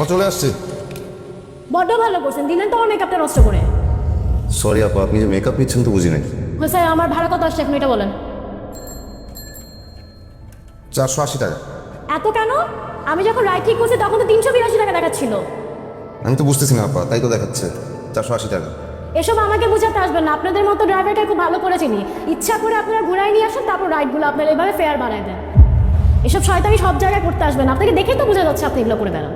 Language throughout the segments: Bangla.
আপা চলে আসছে। বড্ড ভালো করছেন, দিলেন তো আমার মেকআপটা নষ্ট করে। সরি আপা, আপনি যে মেকআপ নিচ্ছেন তো বুঝি নাই। স্যার আমার ভাড়া কত আসছে এখন এটা বলেন। 480 টাকা। এত কেন? আমি যখন রাইড ঠিক করছি তখন তো 382 টাকা দেখাচ্ছিল। আমি তো বুঝতেছি না আপা, তাই তো দেখাচ্ছে 480 টাকা। এসব আমাকে বোঝাতে আসবেন না, আপনাদের মতো ড্রাইভারটা খুব ভালো করে চিনি। ইচ্ছা করে আপনারা ঘুরাই নিয়ে আসেন, তারপর রাইডগুলো আপনারা এভাবে ফেয়ার বানায় দেন। এসব শয়তানি সব জায়গায় করতে আসবেন, আপনাকে দেখেই তো বোঝা যাচ্ছে আপনি এগুলো করে বেড়ান।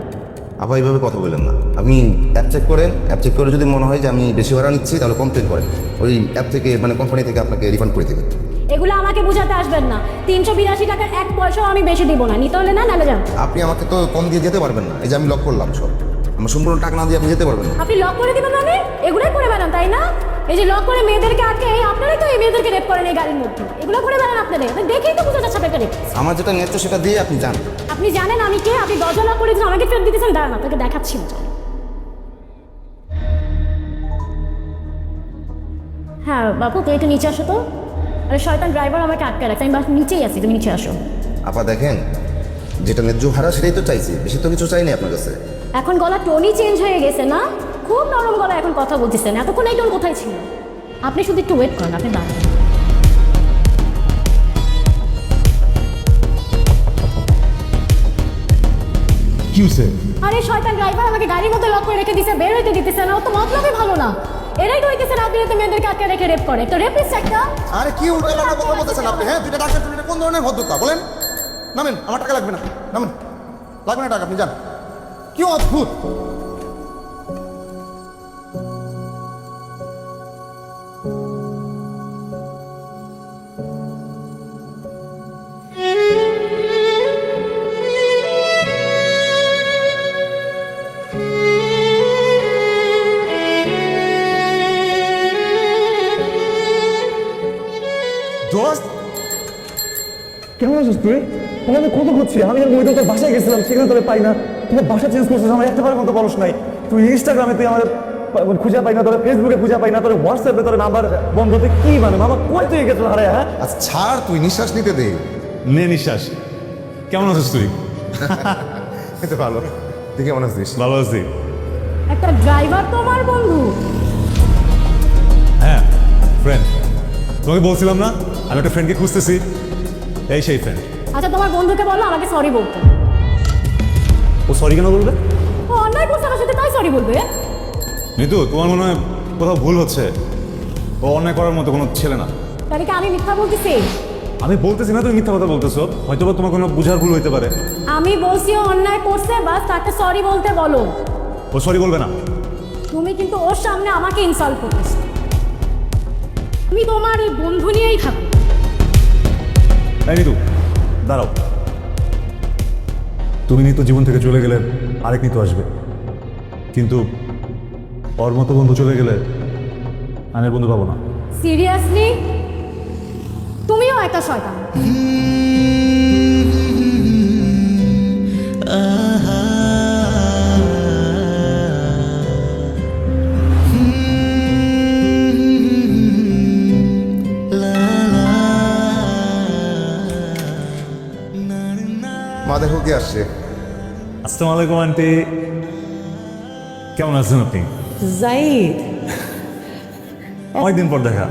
আপা এইভাবে কথা বললেন না। আপনি অ্যাপ চেক করেন, অ্যাপ চেক করে যদি মনে হয় যে আমি বেশি ভাড়া নিচ্ছি তাহলে কমপ্লেন করেন, ওই অ্যাপ থেকে মানে কোম্পানি থেকে আপনাকে রিফান্ড করে দেবে। এগুলো আমাকে বোঝাতে আসবেন না। 382 টাকার 1 পয়সাও আমি বেশি দিব না, নিতে হলে না নালে যান। আপনি আমাকে তো কম দিয়ে যেতে পারবেন না, এই যে আমি লক করলাম সব, আমার সম্পূর্ণ টাকা না দিয়ে আপনি যেতে পারবেন না। আপনি লক করে দিবেন মানে? এগুলোই করে বেড়ান তাই না? এই যে লক করে মেয়েদেরকে আটকে, আপনারাই তো এই মেয়েদেরকে রেপ করেন এই গাড়ির মধ্যে। এগুলো করে বেড়ান আপনাদের, দেখেই তো বোঝা যাচ্ছে আপনাকে রেপ। আমার যেটা ন্যায্য সেটা দিয়ে আপনি যান। আপনি জানেন আমি কে? আপনি দরজা লক করে দিয়েছেন, আমাকে ফেরত দিতেছেন। দাঁড়ান আপনাকে দেখাচ্ছি না। হ্যাঁ বাপু, তুই একটু নিচে আসো তো। আরে শয়তান ড্রাইভার আমাকে আটকে রাখছে, আমি বাস নিচেই আছি, তুমি নিচে আসো। আপা দেখেন, যেটা ন্যায্য ভাড়া সেটাই তো চাইছি, বেশি তো কিছু চাইনি আপনার কাছে। এখন গলা টোনই চেঞ্জ হয়ে গেছে না? খুব নরম গলা এখন কথা বলতেছেন। এতক্ষণ এই টোন কোথায় ছিল? আপনি শুধু একটু ওয়েট করেন, আপনি দাঁড়ান। কি হয়েছে? আরে শয়তান ড্রাইভার আমাকে গাড়ির মধ্যে লক করে রেখে দিছে, বের হইতে দিতেছে না। ও তো মতলবই ভালো না। এরাই তো হইতেছে রাত বিরাতে মেয়েদেরকে আটকে রেখে রেপ করে। তো রেপিস্ট একটা। আরে কি উল্টাপাল্টা কথা বলতেছেন আপনি? হ্যাঁ, দুইটা টাকা তুলে কোন ধরনের ভদ্রতা বলেন? নামেন, আমার টাকা লাগবে না, নামেন। লাগবে না টাকা, আপনি যান। কি অদ্ভুত! দোস্ত, কেমন আছিস তুই? তোমাদের কত খুঁজছি আমি, আর মহিদুল তোর বাসায় গেছিলাম, সেখানে তোরে পাই না। তোমার বাসা চেঞ্জ করছিস, আমার একটা বারের মতো বলস নাই। তুই ইনস্টাগ্রামে তুই আমাদের খুঁজে পাই না, তোর ফেসবুকে খুঁজে পাই না, তোর হোয়াটসঅ্যাপে তোর নাম্বার বন্ধ। তুই কি মানে মামা কই তুই গেছিস হারে? হ্যাঁ আচ্ছা ছাড়, তুই নিঃশ্বাস নিতে দে। নে নিঃশ্বাস। কেমন আছিস তুই? কিন্তু ভালো। তুই কেমন আছিস? ভালো আছি। একটা ড্রাইভার তোমার বন্ধু? হ্যাঁ, ফ্রেন্ড। তোমাকে বলছিলাম না আমি একটা ফ্রেন্ডকে খুঁজতেছি, এই সেই ফ্রেন্ড। আচ্ছা তোমার বন্ধুকে বলো আমাকে সরি বলতে। ও সরি কেন বলবে? ও অন্যায় করছে আমার সাথে, তাই সরি বলবে? নিতু, তোমার মনে হয় কোথাও ভুল হচ্ছে। ও অন্যায় করার মতো কোনো ছেলে না। তাহলে কি আমি মিথ্যা বলতেছি? আমি বলতেছি না তুমি মিথ্যা কথা বলতেছো, হয়তো বা তোমার কোনো বুঝার ভুল হইতে পারে। আমি বলছি ও অন্যায় করছে, বাস তাকে সরি বলতে বলো। ও সরি বলবে না। তুমি কিন্তু ওর সামনে আমাকে ইনসাল্ট করতেছো। তুমি তোমার ওই বন্ধু নিয়েই থাকো। তাই নিতু, দাঁড়াও। তুমি নিতু জীবন থেকে চলে গেলে আরেক নিতু আসবে, কিন্তু ওর মতো বন্ধু চলে গেলে আমি আর বন্ধু পাবো না। সিরিয়াসলি? তুমিও একটা শয়তান। মা দেখো কি আসছে। আসসালামু আলাইকুম আন্টি, কেমন আছেন আপনি? জাহিদ, অনেকদিন পর দেখা।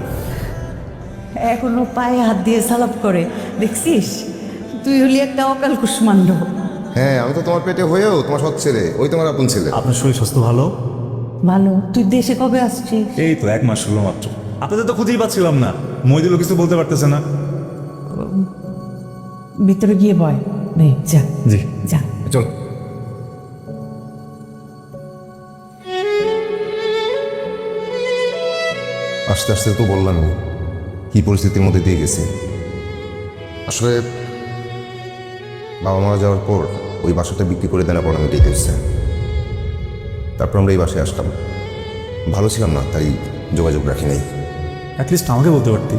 এখনো পায়ে হাত দিয়ে সালাপ করে, দেখছিস? তুই হলি একটা অকাল কুষ্মাণ্ড। হ্যাঁ, আমি তো তোমার পেটে হয়েও তোমার সৎ ছেলে, ওই তোমার আপন ছেলে। আপনার শরীর স্বাস্থ্য ভালো? ভালো। তুই দেশে কবে আসছিস? এই তো 1 মাস হলো মাত্র। আপনাদের তো খুঁজেই পাচ্ছিলাম না, মইদুলও কিছু বলতে পারতেছে না। ভিতরে গিয়ে বয় নে, যা জি যা। চল। আস্তে আস্তে তো বললাম কি পরিস্থিতির মধ্যে দিয়ে গেছি। আসলে বাবা মারা যাওয়ার পর ওই বাসাটা বিক্রি করে দেওয়ার পর আমি ডেকে এসেছি। তারপর আমরা এই বাসায় আসলাম। ভালো ছিলাম না, তাই যোগাযোগ রাখি নাই। অ্যাটলিস্ট আমাকে বলতে পারতি।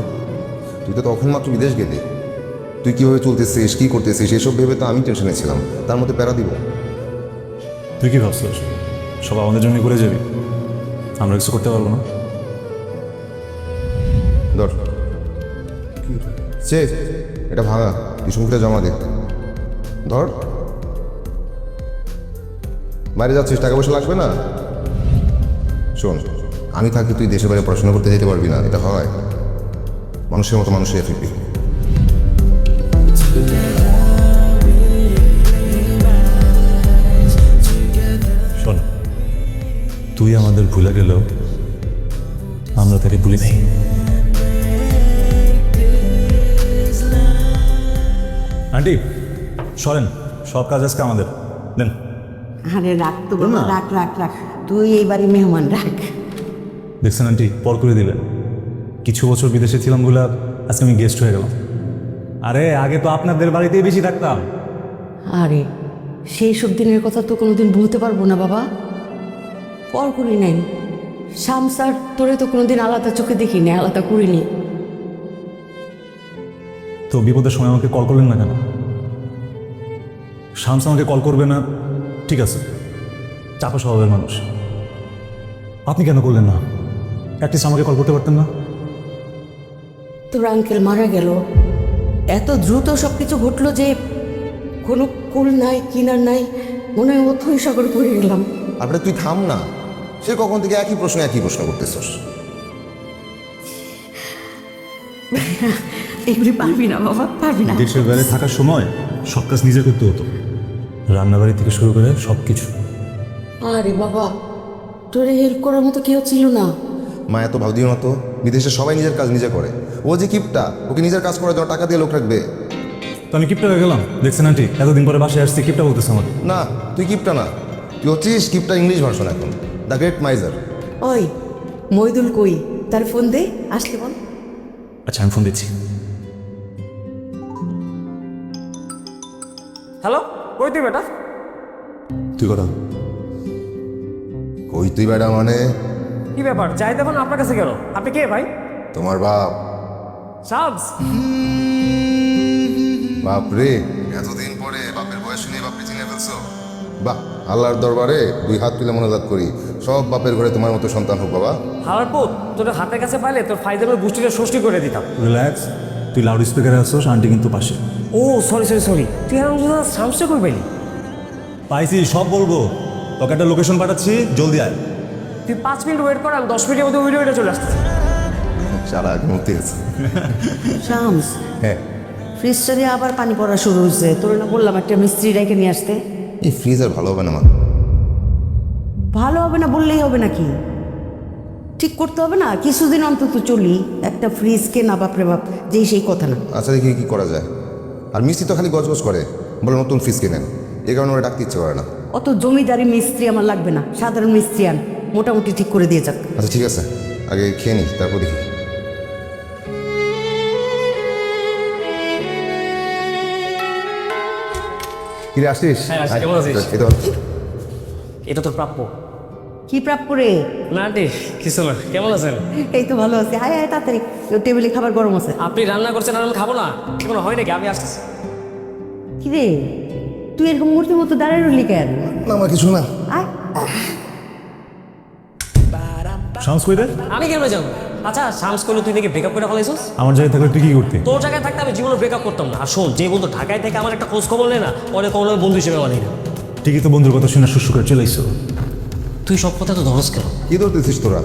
তুই তো তখন মাত্র বিদেশ গেলি, তুই কীভাবে চলতেছিস কী করতেছিস এসব ভেবে তো আমি টেনশনে ছিলাম, তার মধ্যে প্যারা দিব। তুই কি ভাবছিস সব আমাদের জন্য করে যাবি? আমরা কিছু করতে পারবো না। ধর সে এটা ভাঙা, টিসুমুখটা জমা দে। ধর বাইরে যাচ্ছিস, টাকা পয়সা লাগবে না? শোন, আমি থাকি তুই দেশের বাইরে পড়াশোনা করতে যেতে পারবি না, এটা হয়? মানুষের মতো মানুষ হয়ে ফিরবি। শোন, তুই আমাদের ভুলে গেলেও আমরা তাকে ভুলি নাই। আন্টি সরেন, সব কাজ আজকে আমাদের। দেন। আরে রাখ তো বাবা, রাখ রাখ রাখ, তুই এইবারই মেহমান, রাখ। দেখছেন আন্টি, পর করে দিলেন। কিছু বছর বিদেশে ছিলাম বলে আজকে আমি গেস্ট হয়ে গেলাম। আরে আগে তো আপনাদের বাড়িতেই বেশি থাকতাম। আরে সেই সব দিনের কথা তো কোনোদিন ভুলতে পারবো না বাবা। পর করি নাই, শামসার তোরে তো কোনোদিন আলাদা চোখে দেখিনি, আলাদা করিনি। তো বিপদের সময় আমাকে কল করলেন না কেন? শামস আমাকে কল করবে না, ঠিক আছে, চাপা স্বভাবের মানুষ। আপনি কেন করলেন না? অ্যাটলিস্ট আমাকে কল করতে পারতেন না? তোর আঙ্কেল মারা গেল, এত দ্রুত সব কিছু ঘটলো যে কোনো কুল নাই, কিনার নাই, মনে হয় অথই সাগর পড়ে গেলাম। আপনি তুই থাম না, সে কখন থেকে একই প্রশ্ন করতেছস। এগুলি পারবি না বাবা, পারবি না। দেশের বাইরে থাকার সময় সব কাজ নিজে করতে হতো, রান্নাবাড়ি থেকে শুরু করে সব কিছু। আরে বাবা, তোরে হেল্প করার মতো কেউ ছিল না। মা এত ভাব দিও না তো, বিদেশে সবাই নিজের কাজ নিজে করে। ও যে কিপটা, ওকে নিজের কাজ করার জন্য টাকা দিয়ে লোক রাখবে? তো আমি কিপটা হয়ে গেলাম, দেখছেন আন্টি, এতদিন পরে বাসায় আসছি, কিপটা বলতেছে আমাকে। না, তুই কিপটা না, তুই হচ্ছিস কিপটা ইংলিশ ভার্সন এখন, দ্য গ্রেট মাইজার। ওই মইদুল কই, তার ফোন দে, আসলে বল। আচ্ছা আমি ফোন দিচ্ছি। হ্যালো, কই তুই বেটা? তুই কথা ওই তুই বেটা মানে? কি ব্যাপার, চাই দেখুন আপনার কাছে গেল? আপনি কে ভাই? তোমার বাপ। শামস? বাপ রে, এতদিন পরে বাপের বয়স শুনে বাপরে চিনে ফেলছো? বাহ, আল্লাহর দরবারে দুই হাত তুলে মনোজাত করি, সব বাপের ঘরে তোমার মতো সন্তান হোক বাবা। হাওয়ার পুত, তোর হাতের কাছে পাইলে তোর ফাইদামের গোষ্ঠীটা ষষ্ঠী করে দিতাম। রিল্যাক্স, তুই লাউড স্পিকারে আসছোস, আন্টি কিন্তু পাশে। ও সরি সরি সরি, তুই আর শামসটা কই পাইলি? পাইছি, সব বলবো। তোকে একটা লোকেশন পাঠাচ্ছি, জলদি আয়। তুই 5 মিনিট ওয়েট কর, আমি 10 মিনিটের মধ্যে ভিডিওটা চলে আসতেছি। সারা আগে মধ্যে আছে। শামস, হ্যাঁ, ফ্রিজটা দিয়ে আবার পানি পড়া শুরু হয়েছে। তোর না বললাম একটা মিস্ত্রি রেখে নিয়ে আসতে? এই ফ্রিজ আর ভালো হবে না মা। ভালো হবে না বললেই হবে নাকি? ঠিক করতে হবে না, কিছুদিন অন্তত চলি। একটা ফ্রিজ কেনা বাপরে বাপ, যেই সেই কথা না। আচ্ছা দেখি কি করা যায়। আর মিস্ত্রি তো খালি গজগজ করে, বলে নতুন ফ্রিজ কিনেন, এই কারণে ওরা ডাকতে ইচ্ছে করে না। অত জমিদারি মিস্ত্রি আমার লাগবে না, সাধারণ মিস্ত্রি আন, মোটামুটি ঠিক করে দিয়ে যাক। আচ্ছা ঠিক আছে, আগে খেয়ে নিই তারপর দেখি। কিরে আসিস? হ্যাঁ, আসি, কেমন আছিস? এই তো। এটা তোর প্রাপ্য। কি প্রাপ্য রে? না আন্টি, কিছু না, কেমন আছেন? এই তো ভালো আছে, আয় আয় তাড়াতাড়ি, টেবিলে খাবার গরম আছে। আপনি রান্না করছেন আর আমি খাবো না, কেমন হয় নাকি? আমি আসতেছি। কি রে, তুই এরকম মূর্তির মতো দাঁড়ায় রইলি কেন? না আমার কিছু না। আয়। শামস কই রে? আমি কেমন জানো? আচ্ছা, শামস করলো তুই নাকি ব্রেকআপ করে ফেলাইছিস? আমার জায়গায় থাকলে তুই কি করতি? তোর জায়গায় থাকতে আমি জীবনে ব্রেকআপ করতাম না। আর শোন, যে বন্ধু ঢাকায় থেকে আমার একটা খোঁজ খবর নেয় না, অনেক কোনো বন্ধু হিসেবে মানে না। ঠিকই তো, বন্ধুর কথা শুনে শুশু করে চলে আইসো। তুই সব কথা তো ধরস কেন? কি ধরতেছিস তোরা?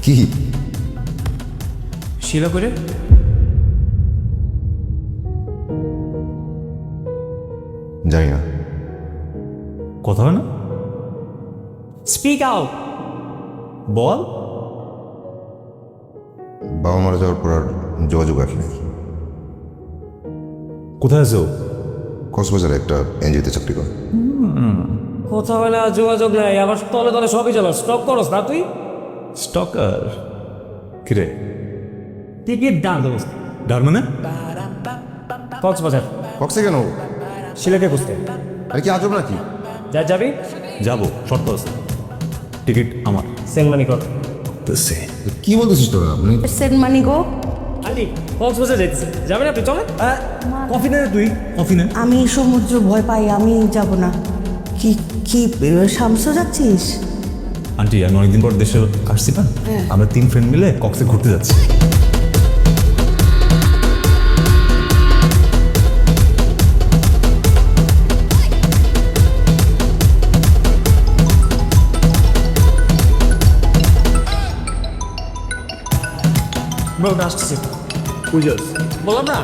কি শিলা করে জানি না। কথা হয় না? Speak out. বল। বাবা মারা যাওয়ার পর আর যোগাযোগ রাখি নাই। কোথায় আছো? কক্সবাজারে একটা এনজিওতে চাকরি করে। কথা হয় না, যোগাযোগ নাই, আবার তলে তলে সবই চলো। স্টপ করস না তুই? স্টকার? কিরে টিকিট দাম দোস্ত। ডার মানে? কক্সবাজার কক্সে কেন? শিলাকে খুঁজতে। আর কি আজব নাকি? যা যাবি, যাবো, শর্ত আছে। টিকিট আমার। সেনমানি কর। কি বলতেছিস তোরা? মানে সেন্ট মানি গো। আন্টি, কক্সবাজার যাইতেছে, যাবেন আপনি? চলে। কফি নে তুই, কফি নে। আমি সমুদ্র ভয় পাই, আমি যাব না। কি কি শামসও যাচ্ছিস? আন্টি, আমি অনেকদিন পর দেশে আসছি না, আমরা 3 ফ্রেন্ড মিলে কক্সে ঘুরতে যাচ্ছি। ওটা আসতেছি বুঝাস বললাম না।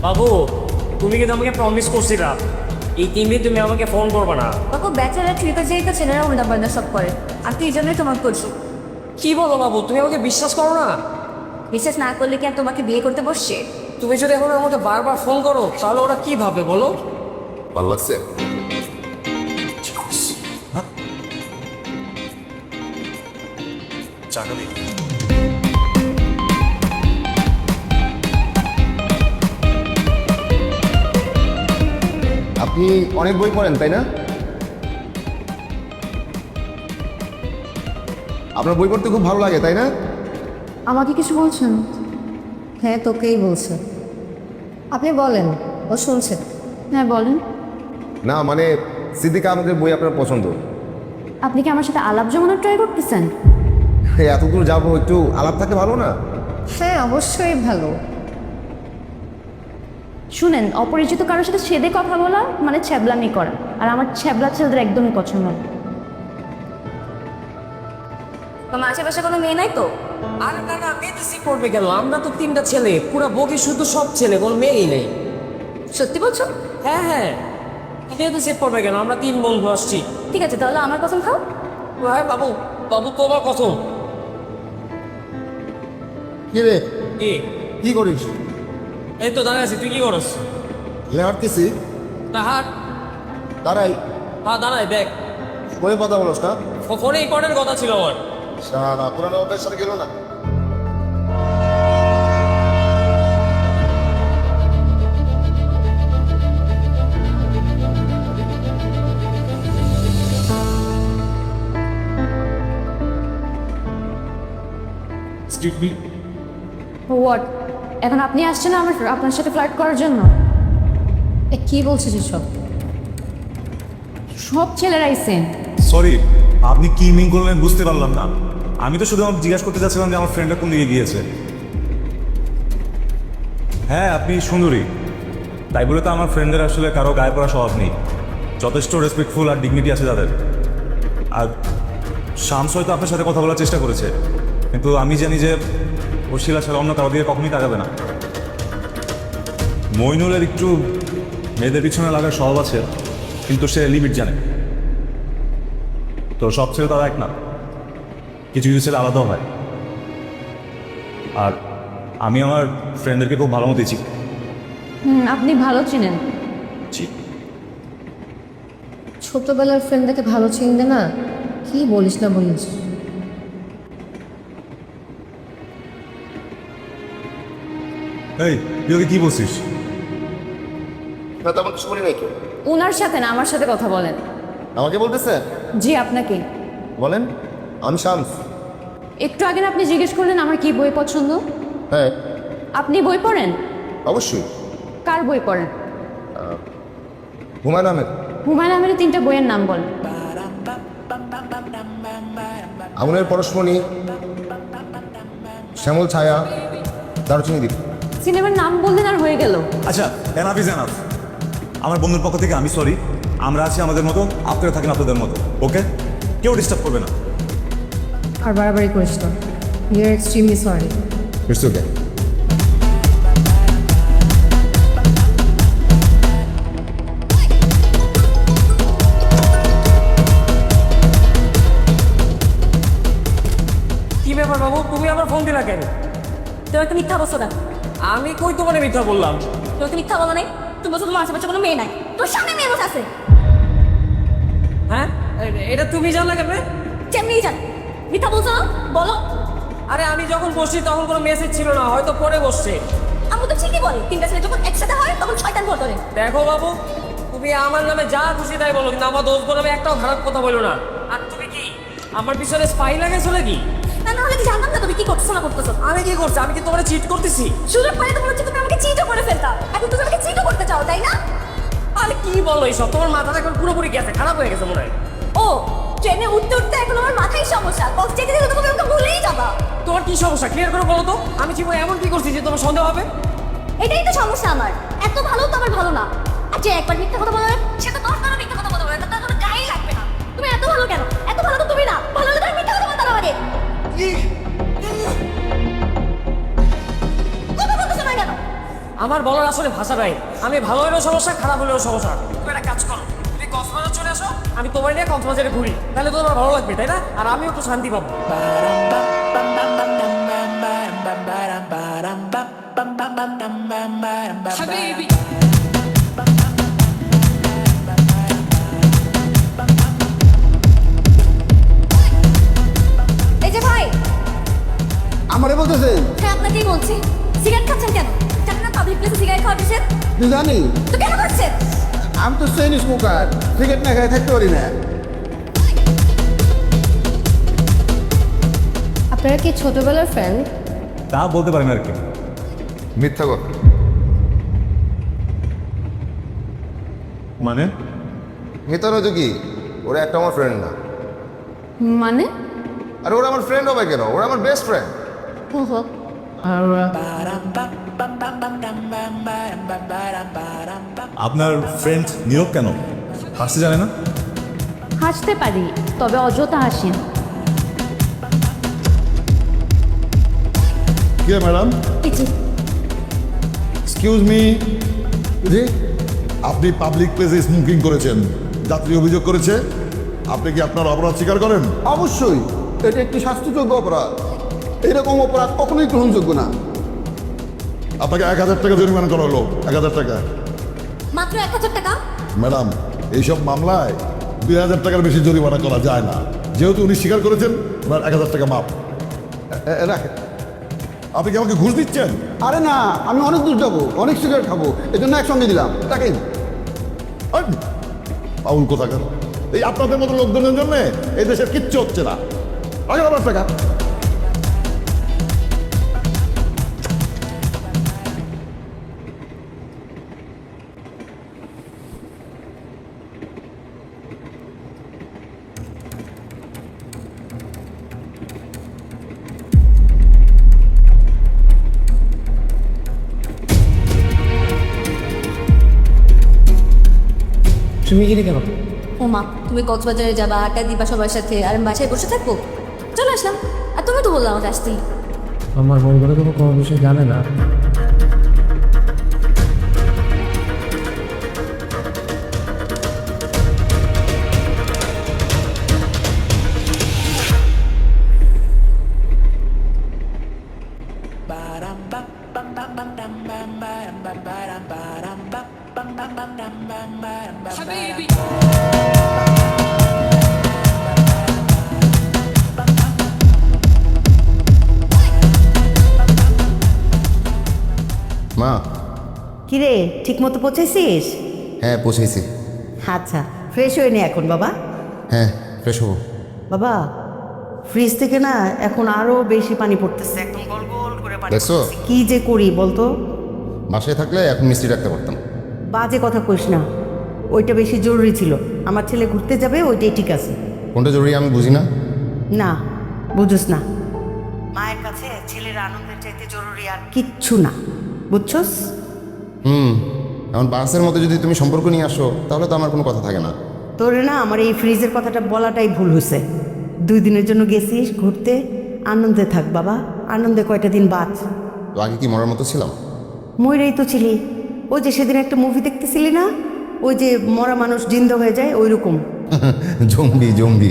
বাবু তুমি কিন্তু আমাকে প্রমিস করছিলা এই 3 দিন তুমি আমাকে ফোন করবে না। বাবু ব্যাচেলার ট্রিপে যেই তো ছেলেরা উল্টা পাল্টা সব করে আর তুই এই জন্যই তোমাকে করছি। কি বলো বাবু, তুমি আমাকে বিশ্বাস করো না? বিশ্বাস না করলে কি আর তোমাকে বিয়ে করতে বসছে? তুমি যদি এখন আমাকে বারবার ফোন করো তাহলে ওরা কি ভাবে বলো? ভালো লাগছে? আপনি অনেক বই পড়েন তাই না? আপনার বই পড়তে খুব ভালো লাগে তাই না? আমাকে কিছু বলছেন? হ্যাঁ তোকেই বলছে। আপনি বলেন, ও শুনছে। হ্যাঁ বলেন। না মানে সিদ্দিকা আমাদের বই আপনার পছন্দ। আপনি কি আমার সাথে আলাপ জমানোর ট্রাই করতেছেন? এতদূর যাবো, একটু আলাপ থাকে ভালো না? হ্যাঁ অবশ্যই ভালো। শুনেন, অপরিচিত কারোর সাথে ছেদে কথা বলা মানে ছ্যাবলামি করা, আর আমার ছ্যাবলা ছেলেদের একদমই পছন্দ না। তোমার আশেপাশে কোনো মেয়ে নাই তো? আরে না না, মেয়ে তো সি পড়বে গেল, আমরা তো 3টা ছেলে, পুরো বগি শুধু সব ছেলে, কোনো মেয়েই নেই। সত্যি বলছো? হ্যাঁ হ্যাঁ, মেয়ে তো সে পড়বে গেল, আমরা 3 বন্ধু আসছি। ঠিক আছে তাহলে আমার কসম খাও। হ্যাঁ বাবু, বাবু তোমার কথম। কি রে, কি কি করিস? এই তো দাঁড়ায় আছি, তুই কি করস? হাঁটতেছি। তাহার দাঁড়াই, হ্যাঁ দাঁড়াই দেখ, বই কথা বলস না? ফোনে ইম্পর্টেন্ট কথা ছিল আমার। সারা পুরানো অভ্যাস সাথে গেল না। হোয়াট? এখন আপনি আসছেন আমার আপনার সাথে ফ্লার্ট করার জন্য? কি বলছিস সব? সব ছেলেরাই সেম। সরি, আপনি কি মিন করলেন বুঝতে পারলাম না। আমি তো শুধু আমাকে জিজ্ঞাসা করতে চাচ্ছিলাম যে আমার ফ্রেন্ডটা কোন দিকে গিয়েছে। হ্যাঁ আপনি সুন্দরী, তাই বলে তো আমার ফ্রেন্ডদের আসলে কারো গায়ে পড়া স্বভাব নেই, যথেষ্ট রেসপেক্টফুল আর ডিগনিটি আছে তাদের। আর শামস হয়তো আপনার সাথে কথা বলার চেষ্টা করেছে, কিন্তু আমি জানি যে ও শিলা ছাড়া অন্য কারো দিকে কখনই তাকাবে না। মইনুলের একটু মেয়েদের পিছনে লাগার স্বভাব আছে, কিন্তু সে লিমিট জানে। তো সব ছেলে তারা এক না, কিছু কিছু ছেলে আলাদাও হয়। আর আমি আমার ফ্রেন্ডদেরকে খুব ভালো মতো চিনি। আপনি ভালো চিনেন। ছোটবেলার ফ্রেন্ডটাকে ভালো চিনবে না? কি বলিস না বলিস। এই তুই ওকে কি বলছিস? না তেমন কিছু বলি নাই তো। ওনার সাথে না, আমার সাথে কথা বলেন। আমাকে বলতেছে? জি আপনাকে। বলেন। আমি শামস। একটু আগে না আপনি জিজ্ঞেস করলেন আমার কি বই পছন্দ। হ্যাঁ আপনি বই পড়েন? অবশ্যই। কার বই পড়েন? হুমায়ুন আহমেদ। হুমায়ুন আহমেদের 3টা বইয়ের নাম বলেন। আগুনের পরশমণি, শ্যামল ছায়া, দারুচিনি দ্বীপ। সিনেমার নাম বললেন আর হয়ে গেল। আচ্ছা এনাফ ইজ এনাফ। আমার বন্ধুর পক্ষ থেকে আমি সরি। আমরা আছি আমাদের মতো, আপনারা থাকেন আপনাদের মতো, ওকে? কেউ ডিস্টার্ব করবে না। আর বাড়াবাড়ি করিস না। You are extremely sorry. It's okay. কি ব্যাপার বাবু, তুমি আমার ফোন দিলা কেন? তুমি একটা মিথ্যা বলছো না? আমি কই তোমার মিথ্যা বললাম? তুমি একটা মিথ্যা বলো নাই? তুমি বলছো তোমার আশেপাশে কোনো মেয়ে নাই, তোর সামনে মেয়ে বসে আছে। হ্যাঁ এটা তুমি জানলা কেন? যেমনি জান মিথ্যা বলছো না? বলো। আরে আমি যখন বসছি তখন কোনো মেসেজ ছিল না, হয়তো পরে বসছে। আমি তো ঠিকই বলি, 3টা ছেলে যখন একসাথে হয় তখন শয়তান ভর ধরে। দেখো বাবু, তুমি আমার নামে যা খুশি তাই বলো, কিন্তু আমার দোষ নামে একটাও খারাপ কথা বলো না। আর তুমি কি আমার পিছনে স্পাই লাগাইছো নাকি? না না হলে কি জানতাম না তুমি কি করতেছো না করতেছো। আমি কি করছি? আমি কি তোমার চিট করতেছি? সুযোগ পাইলে তো মনে হচ্ছে তুমি আমাকে চিটও করে ফেলতা, এখন তুমি আমাকে চিটও করতে চাও তাই না? আরে কি বলো এইসব? তোমার মাথাটা এখন পুরোপুরি গেছে, খারাপ হয়ে গেছে মনে হয়। ও ট্রেনে উঠতে উঠতে এখন আমার মাথায় সমস্যা, কক্স যেতে যেতে তুমি আমাকে ভুলেই যাবা। তোমার কি সমস্যা ক্লিয়ার করে বলো তো। আমি জীবনে এমন কি করছি যে তোমার সন্দেহ হবে? এটাই তো সমস্যা আমার, এত ভালো তো আমার ভালো না। আর যে একবার মিথ্যা কথা বলবে সে তো 10 বার মিথ্যা কথা বলবে, ভালো কেন? এত ভালো তো তুমি না। ভালো হলে তুমি মিথ্যা কথা বলতে আমাকে। কথা বলতেছ না কেন? আমার বলার আসলে ভাষা নাই। আমি ভালো হলেও সমস্যা, খারাপ হলেও সমস্যা। তুমি একটা কাজ করো, তুমি কক্সবাজার চলে আসো, আমি তোমার নিয়ে কক্সবাজারে ঘুরি, তাহলে তোমার ভালো লাগবে, তাই না? আর আমিও একটু শান্তি পাবো। এই যে ভাই, আমারে বলতেছেন হ্যাঁ আপনাকেই বলছি। সিগারেট খাচ্ছেন কেন? জানেন না পাবলিক প্লেসে সিগারেট খাওয়া নিষেধ? তুই জানি তো কেন খাচ্ছেন? আমি তো চেইন স্মোকার, সিগারেট না খেয়ে থাকতে পারি না। আপনারা কি ছোটবেলার ফ্রেন্ড? তা বলতে পারেন আর কি। মিথ্যা কথা। মানে মিথ্যা নয় তো কি, ওরা একটা আমার ফ্রেন্ড না। মানে আর ওরা আমার ফ্রেন্ড হবে কেন? ওরা আমার বেস্ট ফ্রেন্ড। ওহো, আপনার ফ্রেন্ড নীরব কেন? হাসতে জানে না? হাসতে পারি, তবে অযথা হাসি না। কে ম্যাডাম? এক্সকিউজ মি, জি, আপনি পাবলিক প্লেসে স্মোকিং করেছেন, যাত্রী অভিযোগ করেছে। আপনি কি আপনার অপরাধ স্বীকার করেন? অবশ্যই, এটা একটি শাস্তিযোগ্য অপরাধ। এরকম অপরাধ কখনোই গ্রহণযোগ্য না। আপনাকে 1000 টাকা জরিমানা করা হলো। 1000 টাকা। মাত্র 1000 টাকা? ম্যাডাম, এইসব মামলায় 2000 টাকার বেশি জরিমানা করা যায় না। যেহেতু উনি স্বীকার করেছেন, ওনার 1000 টাকা মাপ। রাখেন। আপনি কি আমাকে ঘুষ দিচ্ছেন? আরে না, আমি অনেক দূর যাবো, অনেক সিগারেট খাবো, এজন্য একসঙ্গে দিলাম। রাখেন। পাউল কোথাকার। এই আপনাদের মতো লোকজনের জন্য এই দেশের কিচ্ছু হচ্ছে না। আগে আমার টাকা। তুমি এখানে কেন? ও মা, তুমি কক্সবাজারে যাবা, আড্ডা দিবা সবার সাথে, আর আমি বাসায় বসে থাকবো? চলে আসলাম। আর তুমি তো বললাম আমাকে আসতেই। আমার বন্ধুরা তো কোনো বিষয় জানে না। মা। কিরে, ঠিক মতো পৌঁছেছিস? হ্যাঁ, পৌঁছেছি। আচ্ছা, ফ্রেশ হয়ে নে এখন বাবা। হ্যাঁ, ফ্রেশ হবো। বাবা, ফ্রিজ থেকে না এখন আরো বেশি পানি পড়তেছে, একদম গোল গোল করে পানি দেখছো? পড়তেছে। কি যে করি বলতো? বাসায় থাকলে এখন মিস্ত্রি রাখতে পারতাম। বাজে কথা কইস না, ওইটা বেশি জরুরি ছিল। আমার ছেলে ঘুরতে যাবে, ওইটাই ঠিক আছে। কোনটা জরুরি আমি বুঝি না। না, বুঝুস না। মায়ের কাছে ছেলের আনন্দের চাইতে জরুরি আর কিচ্ছু না, বুঝছস? এখন বাসের মতো যদি তুমি সম্পর্ক নিয়ে আসো, তাহলে তো আমার কোনো কথা থাকে না। তোরে না আমার এই ফ্রিজের কথাটা বলাটাই ভুল হয়েছে। 2 দিনের জন্য গেছিস ঘুরতে, আনন্দে থাক বাবা, আনন্দে কয়টা দিন বাঁচ। তো আগে কি মরার মতো ছিলাম? ময়ূরেই তো ছিলি। ওই যে সেদিন একটা মুভি দেখতেছিলি না, ওই যে মরা মানুষ জিন্দা হয়ে যায়, ওই রকম। Zombie zombie.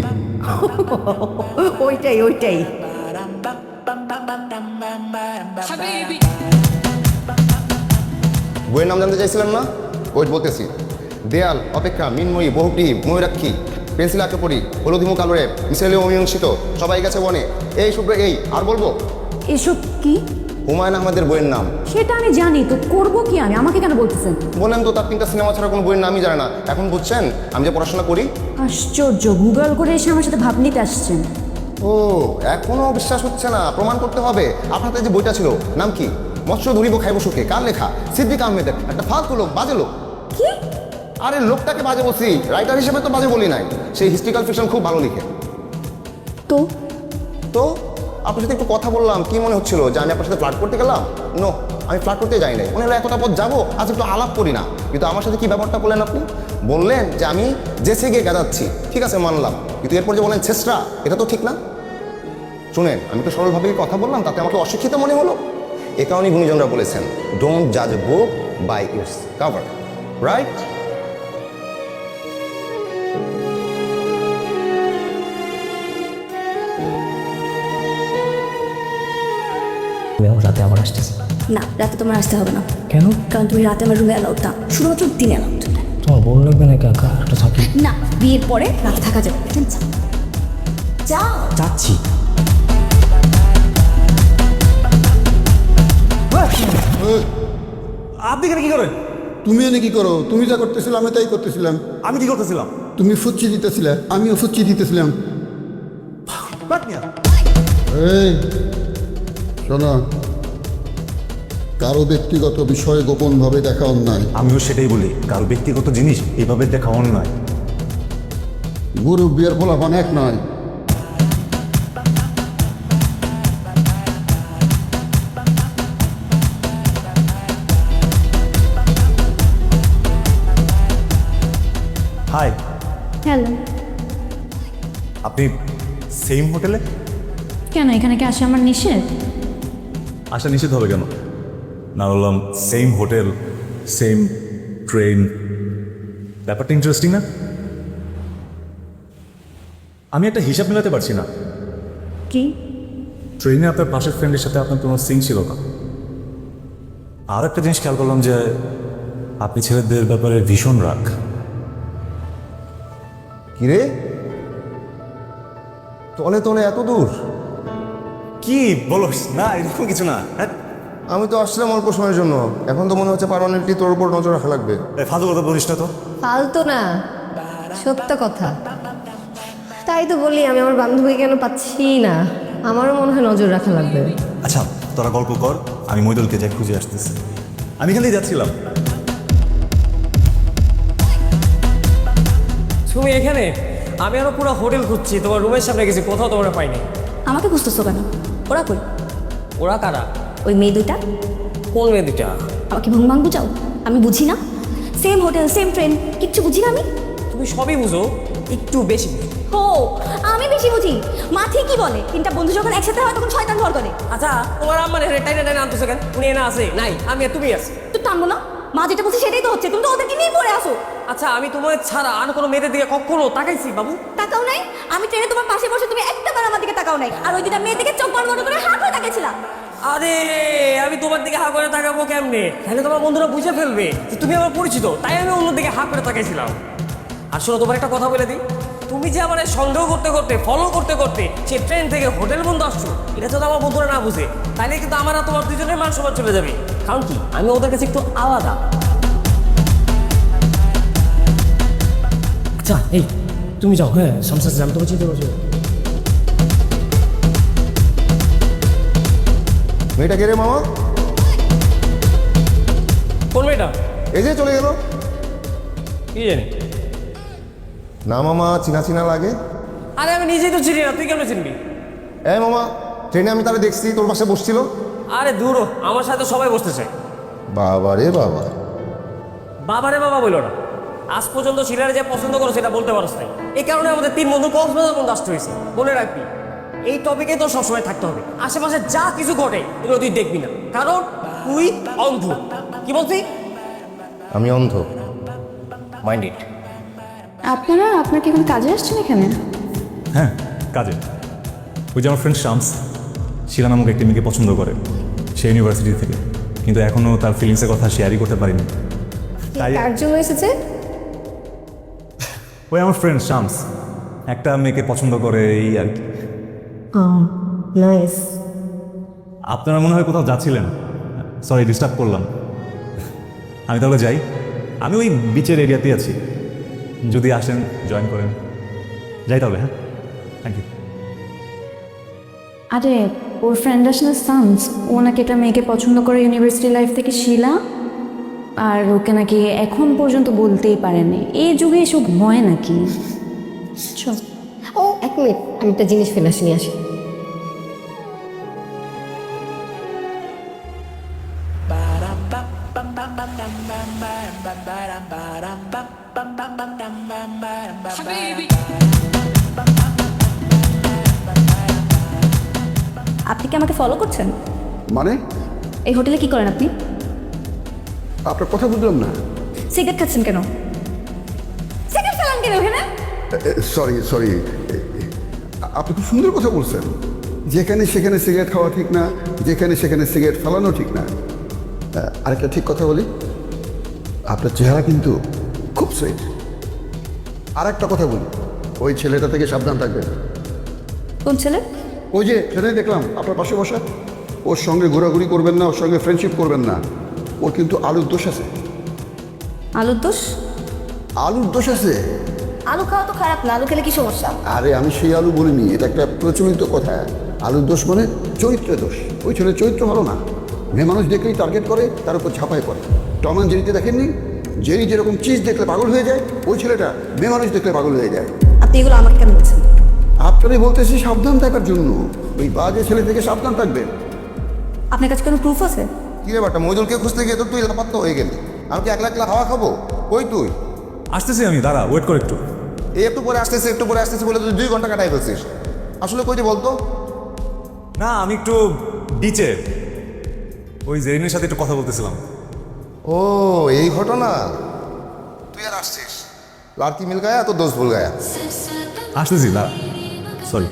ওইটাই ওইটাই। বইয়ের নাম জানতে চাইছিলেন না? ওই বলতেছি। দেয়াল, অপেক্ষা, মিনময়ী, বহুটি, ময়ূরাক্ষী, পেন্সিল আঁকে পড়ি, হলুদিমু কালোরে, মিশালীয় অমীমাংসিত, সবাই গেছে বনে, এই শুভ্র, এই আর বলবো? এসব কি? হুমায়ুন আহমেদের বইয়ের নাম। সেটা আমি জানি তো, করবো কি আমি? আমাকে কেন বলতেছেন? বললেন তো তার 3টা সিনেমা ছাড়া কোনো বইয়ের নামই জানে না। এখন বুঝছেন আমি যে পড়াশোনা করি? আশ্চর্য, গুগল করে এসে আমার সাথে ভাব নিতে আসছেন। ও, এখনো বিশ্বাস হচ্ছে না? প্রমাণ করতে হবে। আপনার যে বইটা ছিল, নাম কি? মৎস্য ধরিব খাইব সুখে, কার লেখা? সিদ্দিক আহমেদের। একটা ফালতু লোক, বাজে লোক। কি? আরে লোকটাকে বাজে বলছি, রাইটার হিসেবে তো বাজে বলি নাই। সেই হিস্ট্রিক্যাল ফিকশন খুব ভালো লিখে। তো তো আপনার সাথে একটু কথা বললাম, কি মনে হচ্ছিল যে আমি আপনার সাথে ফ্লার্ট করতে গেলাম? নো, আমি ফ্লার্ট করতে যাই নাই। মনে হলো একটা পথ যাবো, আজ একটু আলাপ করি না। কিন্তু আমার সাথে কি ব্যাপারটা করলেন আপনি? বললেন যে আমি জেসে গিয়ে গাজাচ্ছি। ঠিক আছে, মানলাম। কিন্তু এরপর যে বলেন ছেসরা, এটা তো ঠিক না। শুনেন, আমি তো সরলভাবে কথা বললাম, তাতে আমাকে অশিক্ষিত মনে হলো। এ কারণেই গুণীজনরা বলেছেন, ডোন্ট জাজ a book by its cover, right? রাতে আবার আসতেছে। না, রাতে তোমার আসতে হবে না, কেন? কারণ তুমি রাতে আমার রুমে অ্যালাউড না, শুধুমাত্র দিনে অ্যালাউড। তোমার বল লাগবে না, কাকা একটা থাকি। না, বিয়ের পরে রাতে থাকা যাবে না। যাও, যাও। যাচ্ছি। আপনি এখানে কি করেন? তুমি এনে কি করো? তুমি যা করতেছিলে আমি তাই করতেছিলাম। আমি কি করতেছিলাম? তুমি ফুচ্ছি দিতেছিলে, আমিও ফুচ্ছি দিতেছিলাম। বাদ মিয়া। এই শোনো, কারো ব্যক্তিগত বিষয় গোপনভাবে দেখা অন্যায়। আমিও সেটাই বলি, কারো ব্যক্তিগত জিনিস এভাবে দেখা অন্যায়। গুরু বিয়ের ফলাফল এক নয়। High, hello. আপনি সেম হোটেলে? কেন, এখানে কি আসে আমার নিষেধ? আসা নিষেধ হবে কেন? না বললাম সেম হোটেল, সেম ট্রেন, ব্যাপারটা ইন্টারেস্টিং না? আমি একটা হিসাব মেলাতে পারছি না। কি? ট্রেনে আপনার পাশের ফ্রেন্ডের সাথে আপনার কোনো সিং ছিল না। আর একটা জিনিস খেয়াল করলাম যে আপনি ছেলেদের ব্যাপারে ভীষণ রাগ। কিরে, তলে তলে এত দূর? কি বলো না, এরকম কিছু না। আমি তো আসছিলাম অল্প সময়ের জন্য, এখন তো মনে হচ্ছে পার্মানেন্টলি তোর উপর নজর রাখা লাগবে। ফালতু কথা বলিস না তো। ফালতু না, সত্য কথা। তাই তো বলি, আমি আমার বান্ধবীকে কেন পাচ্ছি না, আমারও মনে হয় নজর রাখা লাগবে। আচ্ছা তোরা গল্প কর, আমি মইদুলকে যাই খুঁজে আসতেছি। আমি এখান থেকে যাচ্ছিলাম। তুমি এখানে? আমি আরো পুরো হোটেল খুঁজছি, তোমার রুমের সামনে গেছি, কোথাও তোমার পাইনি। আমাকে বুঝতেছো কেন? ওরা কই? ওরা কারা? ওই মেয়ে দুইটা। কোন মেয়ে দুটা? আমাকে ভুং ভাং বুঝাও? আমি বুঝি না? সেম হোটেল, সেম ট্রেন, কিচ্ছু বুঝি না আমি? তুমি সবই বুঝো, একটু বেশি বুঝো। ও, আমি বেশি বুঝি? মা ঠিকই বলে, তিনটা বন্ধু যখন একসাথে হয় তখন শয়তান ভর করে। আচ্ছা, তোমার আম্মা টাইনা টাইনা আনতেছো কেন? উনি এনে আছে নাই, আমি আর তুমি আছি। তুই টানবো না? মা যেটা বলছে সেটাই তো হচ্ছে, তুমি তো ওদেরকে নিয়ে পড়ে আসো। আচ্ছা, আমি তোমার ছাড়া আর কোনো মেয়েদের দিকে কখনো তাকাইছি বাবু? তাকাও নাই? আমি ট্রেনে তোমার পাশে বসে তুমি একটাবার আমার দিকে তাকাও নাই, আর ওই দিনটা মেয়ে দিকে চোখ বড় বড় করে হাত হয়ে তাকাইছিলা। আরে, আমি তোমার দিকে হা করে তাকাবো কেমনে? তাহলে তোমার বন্ধুরা বুঝে ফেলবে যে তুমি আমার পরিচিত, তাই আমি অন্য দিকে হা করে তাকাইছিলাম। আর শোনো, তোমার একটা কথা বলে দিই, তুমি যে আমার সন্দেহ করতে করতে, ফলো করতে করতে সে ট্রেন থেকে হোটেল বন্ধ আসছো, এটা যদি আমার বন্ধুরা না বুঝে, তাহলে কিন্তু আমার আর তোমার দুজনের মান সমান চলে যাবে। কারণ কি, আমি ওদের কাছে একটু আলাদা। আচ্ছা, এই তুমি যাও, হ্যাঁ সমস্যা আছে, আমি তোমার চিন্তা করছি। মেয়েটা কে রে মামা? কোন মেয়েটা? এই যে চলে গেল। কি জানি। না মামা, চিনা চিনা লাগে। আরে আমি নিজেই তো চিনি না, তুই কেমন চিনবি? এই মামা, ট্রেনে আমি তারা দেখছি তোর পাশে বসছিল। আরে দূর হ, আমার সাথে সবাই বসতেছে। বাবা রে বাবা। বাবারে বাবা বলো না, আজ পর্যন্ত ছেলেরা যে পছন্দ করো সেটা বলতে পারছ নাই। এই কারণে আমাদের তিন বন্ধু কক্সবাজার পর্যন্ত আসতে হয়েছে। মনে রাখবি, এই টপিকে তো সবসময় থাকতে হবে। আশেপাশে যা কিছু ঘটে এগুলো তুই দেখবি না, কারণ তুই অন্ধ। কি বলছি? আমি অন্ধ। Mind it. আপনার কি এখন কাজে আসছেন এখানে? হ্যাঁ, কাজে। ওই যে আমার ফ্রেন্ড শামস, শিলা নামক একটি মেয়েকে পছন্দ করে, সে ইউনিভার্সিটি থেকে, কিন্তু এখনও তার ফিলিংসের কথা শেয়ারই করতে পারিনি। তাই কার জন্য এসেছে? ওই আমার ফ্রেন্ড শামস একটা মেয়েকে পছন্দ করে, এই আর কি। নাইস। আপনারা মনে হয় কোথাও যাচ্ছিলেন, সরি ডিস্টার্ব করলাম। আমি তাহলে যাই, আমি ওই বিচের এরিয়াতেই আছি, যদি আসেন জয়েন করেন। যাই তাহলে, হ্যাঁ, থ্যাংক ইউ। আরে, ওর ফ্রেন্ড আসলে সামস, ও নাকি একটা মেয়েকে পছন্দ করে ইউনিভার্সিটি লাইফ থেকে, শিলা। আর ওকে নাকি এখন পর্যন্ত বলতেই পারেনি। এই যুগে এসব হয় নাকি? চল। ও, এক মিনিট, আমি একটা জিনিস ফেলে আসি, নিয়ে আসি। Habibi. আপনি কি আমাকে ফলো করছেন? মানে এই হোটেলে কি করেন আপনি? আপনার কথা বুঝলাম না। সিগারেট খাচ্ছেন কেন? সিগারেট চালান কেন ওখানে? সরি সরি, আপনি খুব সুন্দর কথা বলছেন। যেখানে সেখানে সিগারেট খাওয়া ঠিক না, যেখানে সেখানে সিগারেট ফেলানো ঠিক না। আরেকটা ঠিক কথা বলি, আপনার চেহারা কিন্তু খুব সুইট। আর একটা কথা বলি, ওই ছেলেটা থেকে সাবধান থাকবেন। কোন ছেলে? ওই যে সেটাই দেখলাম আপনার পাশে বসা, ওর সঙ্গে ঘোরাঘুরি করবেন না, ওর সঙ্গে ফ্রেন্ডশিপ করবেন না। ওর কিন্তু আলুর দোষ আছে। আলুর দোষ? আলুর দোষ আছে। আলু খাওয়া তো খারাপ না, আলু খেলে কি সমস্যা? আরে আমি সেই আলু বলিনি, এটা একটা প্রচলিত কথা। আলুর দোষ মানে চরিত্রের দোষ। ওই ছেলের চরিত্র ভালো না, মেয়ে মানুষ দেখলেই টার্গেট করে, তার উপর ঝাঁপায় পড়ে। টম অ্যান্ড জেরিতে দেখেননি, জেরি যেরকম চিজ দেখলে পাগল হয়ে যায়, ওই ছেলেটা মেয়ে মানুষ দেখলে পাগল হয়ে যায়। আপনি এগুলো আমাকে কেন বলছেন? আপনারই বলতেছি সাবধান থাকার জন্য, ওই বাজে ছেলে থেকে সাবধান থাকবেন। আপনার কাছে কোনো প্রুফ আছে? কি ব্যাপারটা, মইদুলকে খুঁজতে গিয়ে তো তুই লাপাত্তা হয়ে গেলি। আমি কি একলা একলা হাওয়া খাবো? কই তুই? আসতেছি আমি, দাঁড়া, ওয়েট কর একটু। এই একটু পরে আসতেছি, একটু পরে আসতেছি বলে তুই 2 ঘন্টা কাটাই ফেলছিস। আসলে কই যে বলতো? না, আমি একটু বিচে ওই জেরিনের সাথে একটু কথা বলতেছিলাম। ও এই ঘটনা, তুই আর আসছিস। লাড়কি মিল গায়া তো দোষ ভুল গায়া। আসতেছি, দাঁড়া, সরি।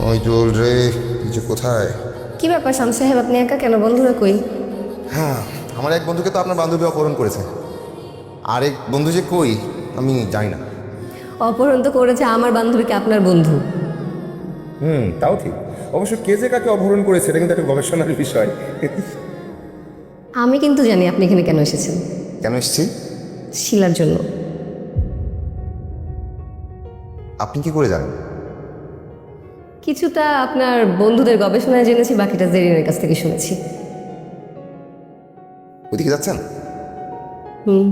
মইদুল রে, তুই যে কোথায়? কি ব্যাপার শাম সাহেব, আপনি একা কেন? বন্ধুরা কই? হ্যাঁ, আমার এক বন্ধুকে তো আপনার বান্ধবী অপহরণ করেছে। আরেক বন্ধু যে কই আমি জানি না। অপহরণ তো করেছে আমার বান্ধবীকে আপনার বন্ধু। তাও ঠিক। অবশ্য কে যে কাকে অপহরণ করেছে এটা কিন্তু একটা গবেষণার বিষয়। আমি কিন্তু জানি আপনি এখানে কেন এসেছেন। কেন এসছি? শিলার জন্য। আপনি কি করে জানেন? কিছুটা আপনার বন্ধুদের গবেষণায় জেনেছি, বাকিটা জেরিনের কাছ থেকে শুনেছি। ওইদিকে যাচ্ছেন? হুম।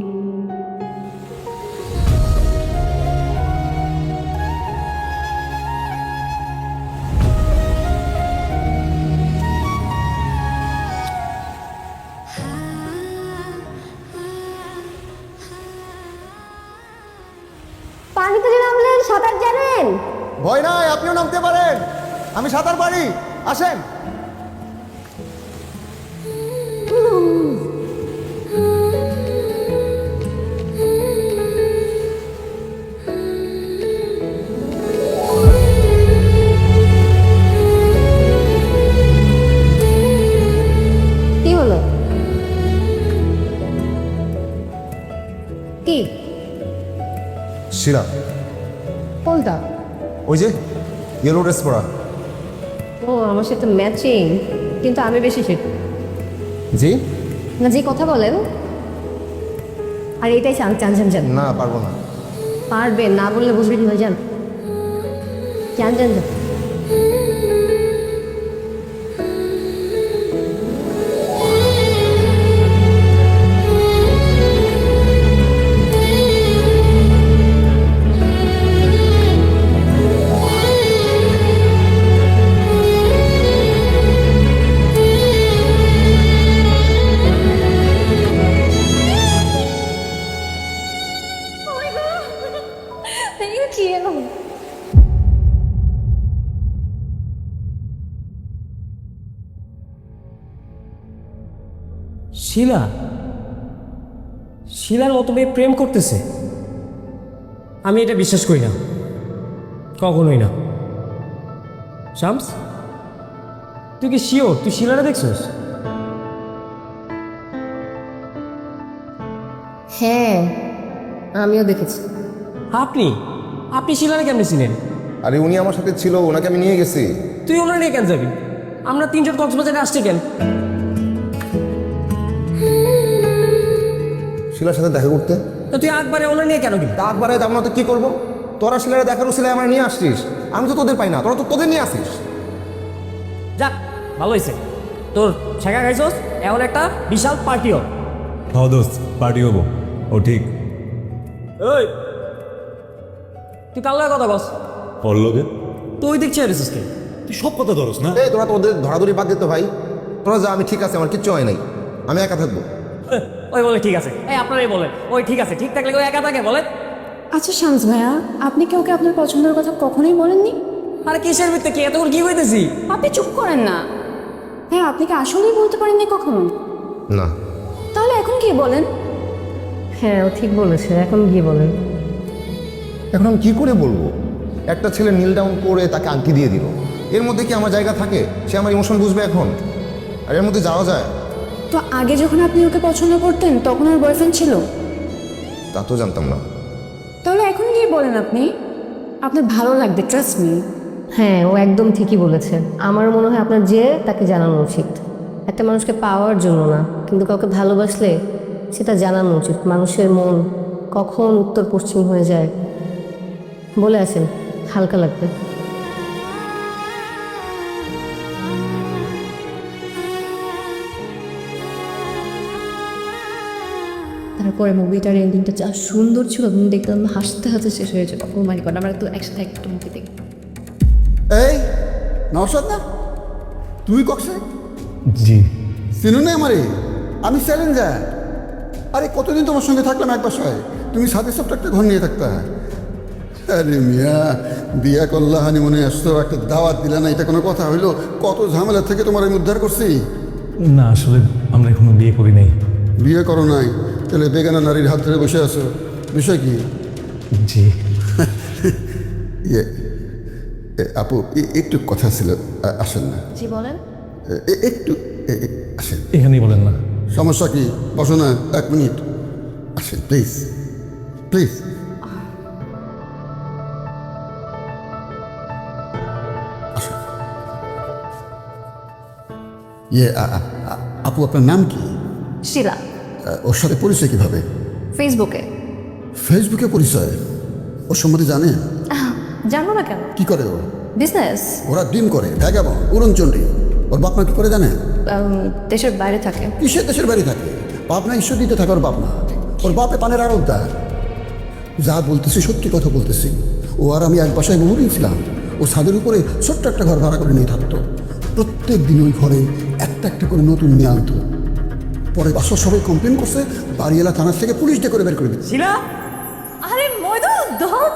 পানিতে যে নামলেন, সাঁতার জানেন? ভয় নাই, আপনিও নামতে পারেন, আমি সাঁতার পারি, আসেন। কি হলো? কি? শিলা, কোনটা? ওই যে ইয়েলো ড্রেস পরা। ও আমার সাথে ম্যাচিং, কিন্তু আমি বেশি সেট জি না। যে কথা বলেন, আর এটাই চান চান চান চান। না, পারবো না। পারবেন না, বললে বুঝবেন না। যান যান যান যান। Thank you. শিলা, শিলার মতো মেয়ে প্রেম করতেছে? আমি এটা বিশ্বাস করি না, কখনোই না। শামস, তুই কি শিওর তুই শিলাটা দেখছিস? হ্যাঁ, আমিও দেখেছি। আপনি আপনি শিলারে কেমনে ছিলেন? আরে উনি আমার সাথে ছিল, ওনাকে আমি নিয়ে গেছি। তুই ওনার নিয়ে কেন যাবি? আমরা 3 জন কক্সবাজারে আসছি কেন? শিলার সাথে দেখা করতে। তো তুই একবারে ওনার নিয়ে কেন গেলি? একবারে যাবো না তো কি করবো? তোরা শিলারে দেখার উসিলে আমার নিয়ে আসছিস, আমি তো তোদের পাই না, তোরা তো তোদের নিয়ে আসিস। যাক, ভালো হয়েছে, তোর শেখা খাইছস, এখন একটা বিশাল পার্টি হবে। হ্যাঁ দোস্ত, পার্টি হবো। ও ঠিক। ওই তুই কাল কথা বস। পড়লোকে তুই দেখছি আরিসকে তুই সব কথা ধরস না। এই তোরা তোদের ধরাধরি বাদ দিত ভাই। তোরা যা, আমি ঠিক আছে, আমার কিচ্ছু হয় নাই, আমি একা থাকবো। ওই বলে ঠিক আছে, এই আপনারাই বলেন ওই ঠিক আছে, ঠিক থাকলে ওই একা থাকে বলেন। আচ্ছা শামস ভাইয়া, আপনি কি ওকে আপনার পছন্দের কথা কখনোই বলেননি? আরে কিসের ভিত্তে কি এতক্ষণ কি হইতেছি? আপনি চুপ করেন না। হ্যাঁ, আপনি কি আসলেই বলতে পারেননি কখনো? না, তাহলে এখন কি বলেন? হ্যাঁ, ও ঠিক বলেছে, এখন গিয়ে বলেন। এখন আমি কি করে বলবো? একটা ছেলে নীল ডাউন করে তাকে আংটি দিয়ে দিল, এর মধ্যে কি আমার জায়গা থাকে? সে আমার ইমোশন বুঝবে এখন? আর এর মধ্যে যাওয়া যায়? তো আগে যখন আপনি ওকে পছন্দ করতেন তখন ওর বয়ফ্রেন্ড ছিল? তা তো জানতাম না। তাহলে এখন কি বলেন আপনি? আপনার ভালো লাগবে, ট্রাস্ট মি। হ্যাঁ, ও একদম ঠিকই বলেছে। আমার মনে হয় আপনার যে তাকে জানানো উচিত। একটা মানুষকে পাওয়ার জন্য না, কিন্তু কাউকে ভালোবাসলে সেটা জানানো উচিত। মানুষের মন কখন উত্তর পশ্চিম হয়ে যায় বলে আসেন, হালকা লাগবে। তারপরে মুভিটার এন্ডিংটা যা সুন্দর ছিল, তুমি দেখলাম হাসতে হাসতে শেষ হয়ে যাবে। ও মাই গড, আমরা তো একসাথে একটা মুভি দেখি। এই নওশাদ না, তুই কক্সে জি। চিনো না আমারে? আমি চ্যালেঞ্জার। আরে কতদিন তোমার সঙ্গে থাকলাম এক বাসায়, তুমি সাথে সব একটা ঘর নিয়ে থাকতা। আরে মিয়া, বিয়া করলা, হানিমুনে আসতো, একটা দাওয়াত দিলা না, এটা কোনো কথা হইলো? কত ঝামেলা থেকে তোমার আমি উদ্ধার করছি। না, আসলে আমরা এখনো বিয়ে করি নাই। বিয়ে করো নাই? তাহলে বেগানা নারীর হাত ধরে বসে আছো, বিষয় কি? জি। ইয়ে আপু, একটু কথা ছিল, আসেন না। জি বলেন। একটু আসেন। এখানেই বলেন না। সমস্যা কি? বসো না, 1 মিনিট। আসেন প্লিজ, প্লিজ। আসেন। ইয়ে আপু, আপনার নাম কি? শিলা। ওর সাথে পরিচয় কিভাবে? ফেসবুকে। ফেসবুকে পরিচয়? ওর সম্বন্ধে জানেন? জানবো না কেন? কি করে ও? বিজনেস। ওরা ডিম করে, ভ্যাগাবন, উড়নচণ্ডী। ওর বাপ মা কি করে জানেন? দেশের বাইরে থাকে। কিসের দেশের বাড়ি থাকে? বাপ না ঈশ্বর দিতে থাকে ওর বাপ না। ওর বাপে পানের আড়তদার। যা বলতেছি সত্যি কথা বলতেছি। ও আর আমি এক বাসায় বহুদিন ছিলাম। ও ছাদের উপরে ছোট্ট একটা ঘর ভাড়া করে নিয়ে থাকতো। প্রত্যেক দিন ওই ঘরে একটা একটা করে নতুন মেয়ে আনতো। পরে বাসার সবাই কমপ্লেন করছে, বাড়িওয়ালা থানার থেকে পুলিশ ডেকে করে বের করে দিচ্ছে। শিলা, আরে ময়দুল ধর।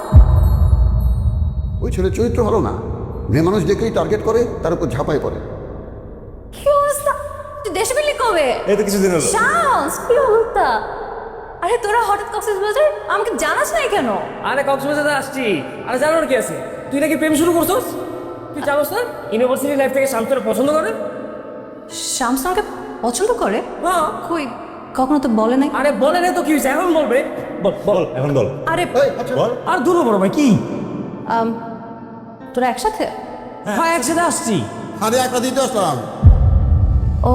ওই ছেলে চরিত্র ভালো না, মেয়ে মানুষ দেখেই টার্গেট করে, তার উপর ঝাঁপাই পড়ে। কি অবস্থা? তুই দেশে ফিরলি কবে? এই তো কিছুদিন হলো। শামস, কি অবস্থা? আরে তোরা হঠাৎ কক্সবাজার, আমাকে জানাস নাই কেন? আরে কক্সবাজারে আসছি। আরে জানোর কি আছে, তুই নাকি প্রেম শুরু করছস? তুই জানোস না ইউনিভার্সিটি লাইফ থেকে শামসুর পছন্দ করে? শামস আমাকে পছন্দ করে? হ্যাঁ। কই, কখনো তো বলে নাই। আরে বলে না তো কি হয়েছে, এখন বলবে। বল বল এখন বল। আরে বল। আর দূর বড় ভাই কি? তোরা একসাথে? হ্যাঁ, একসাথে আসছি। আরে একটা দিতে আসলাম। ও,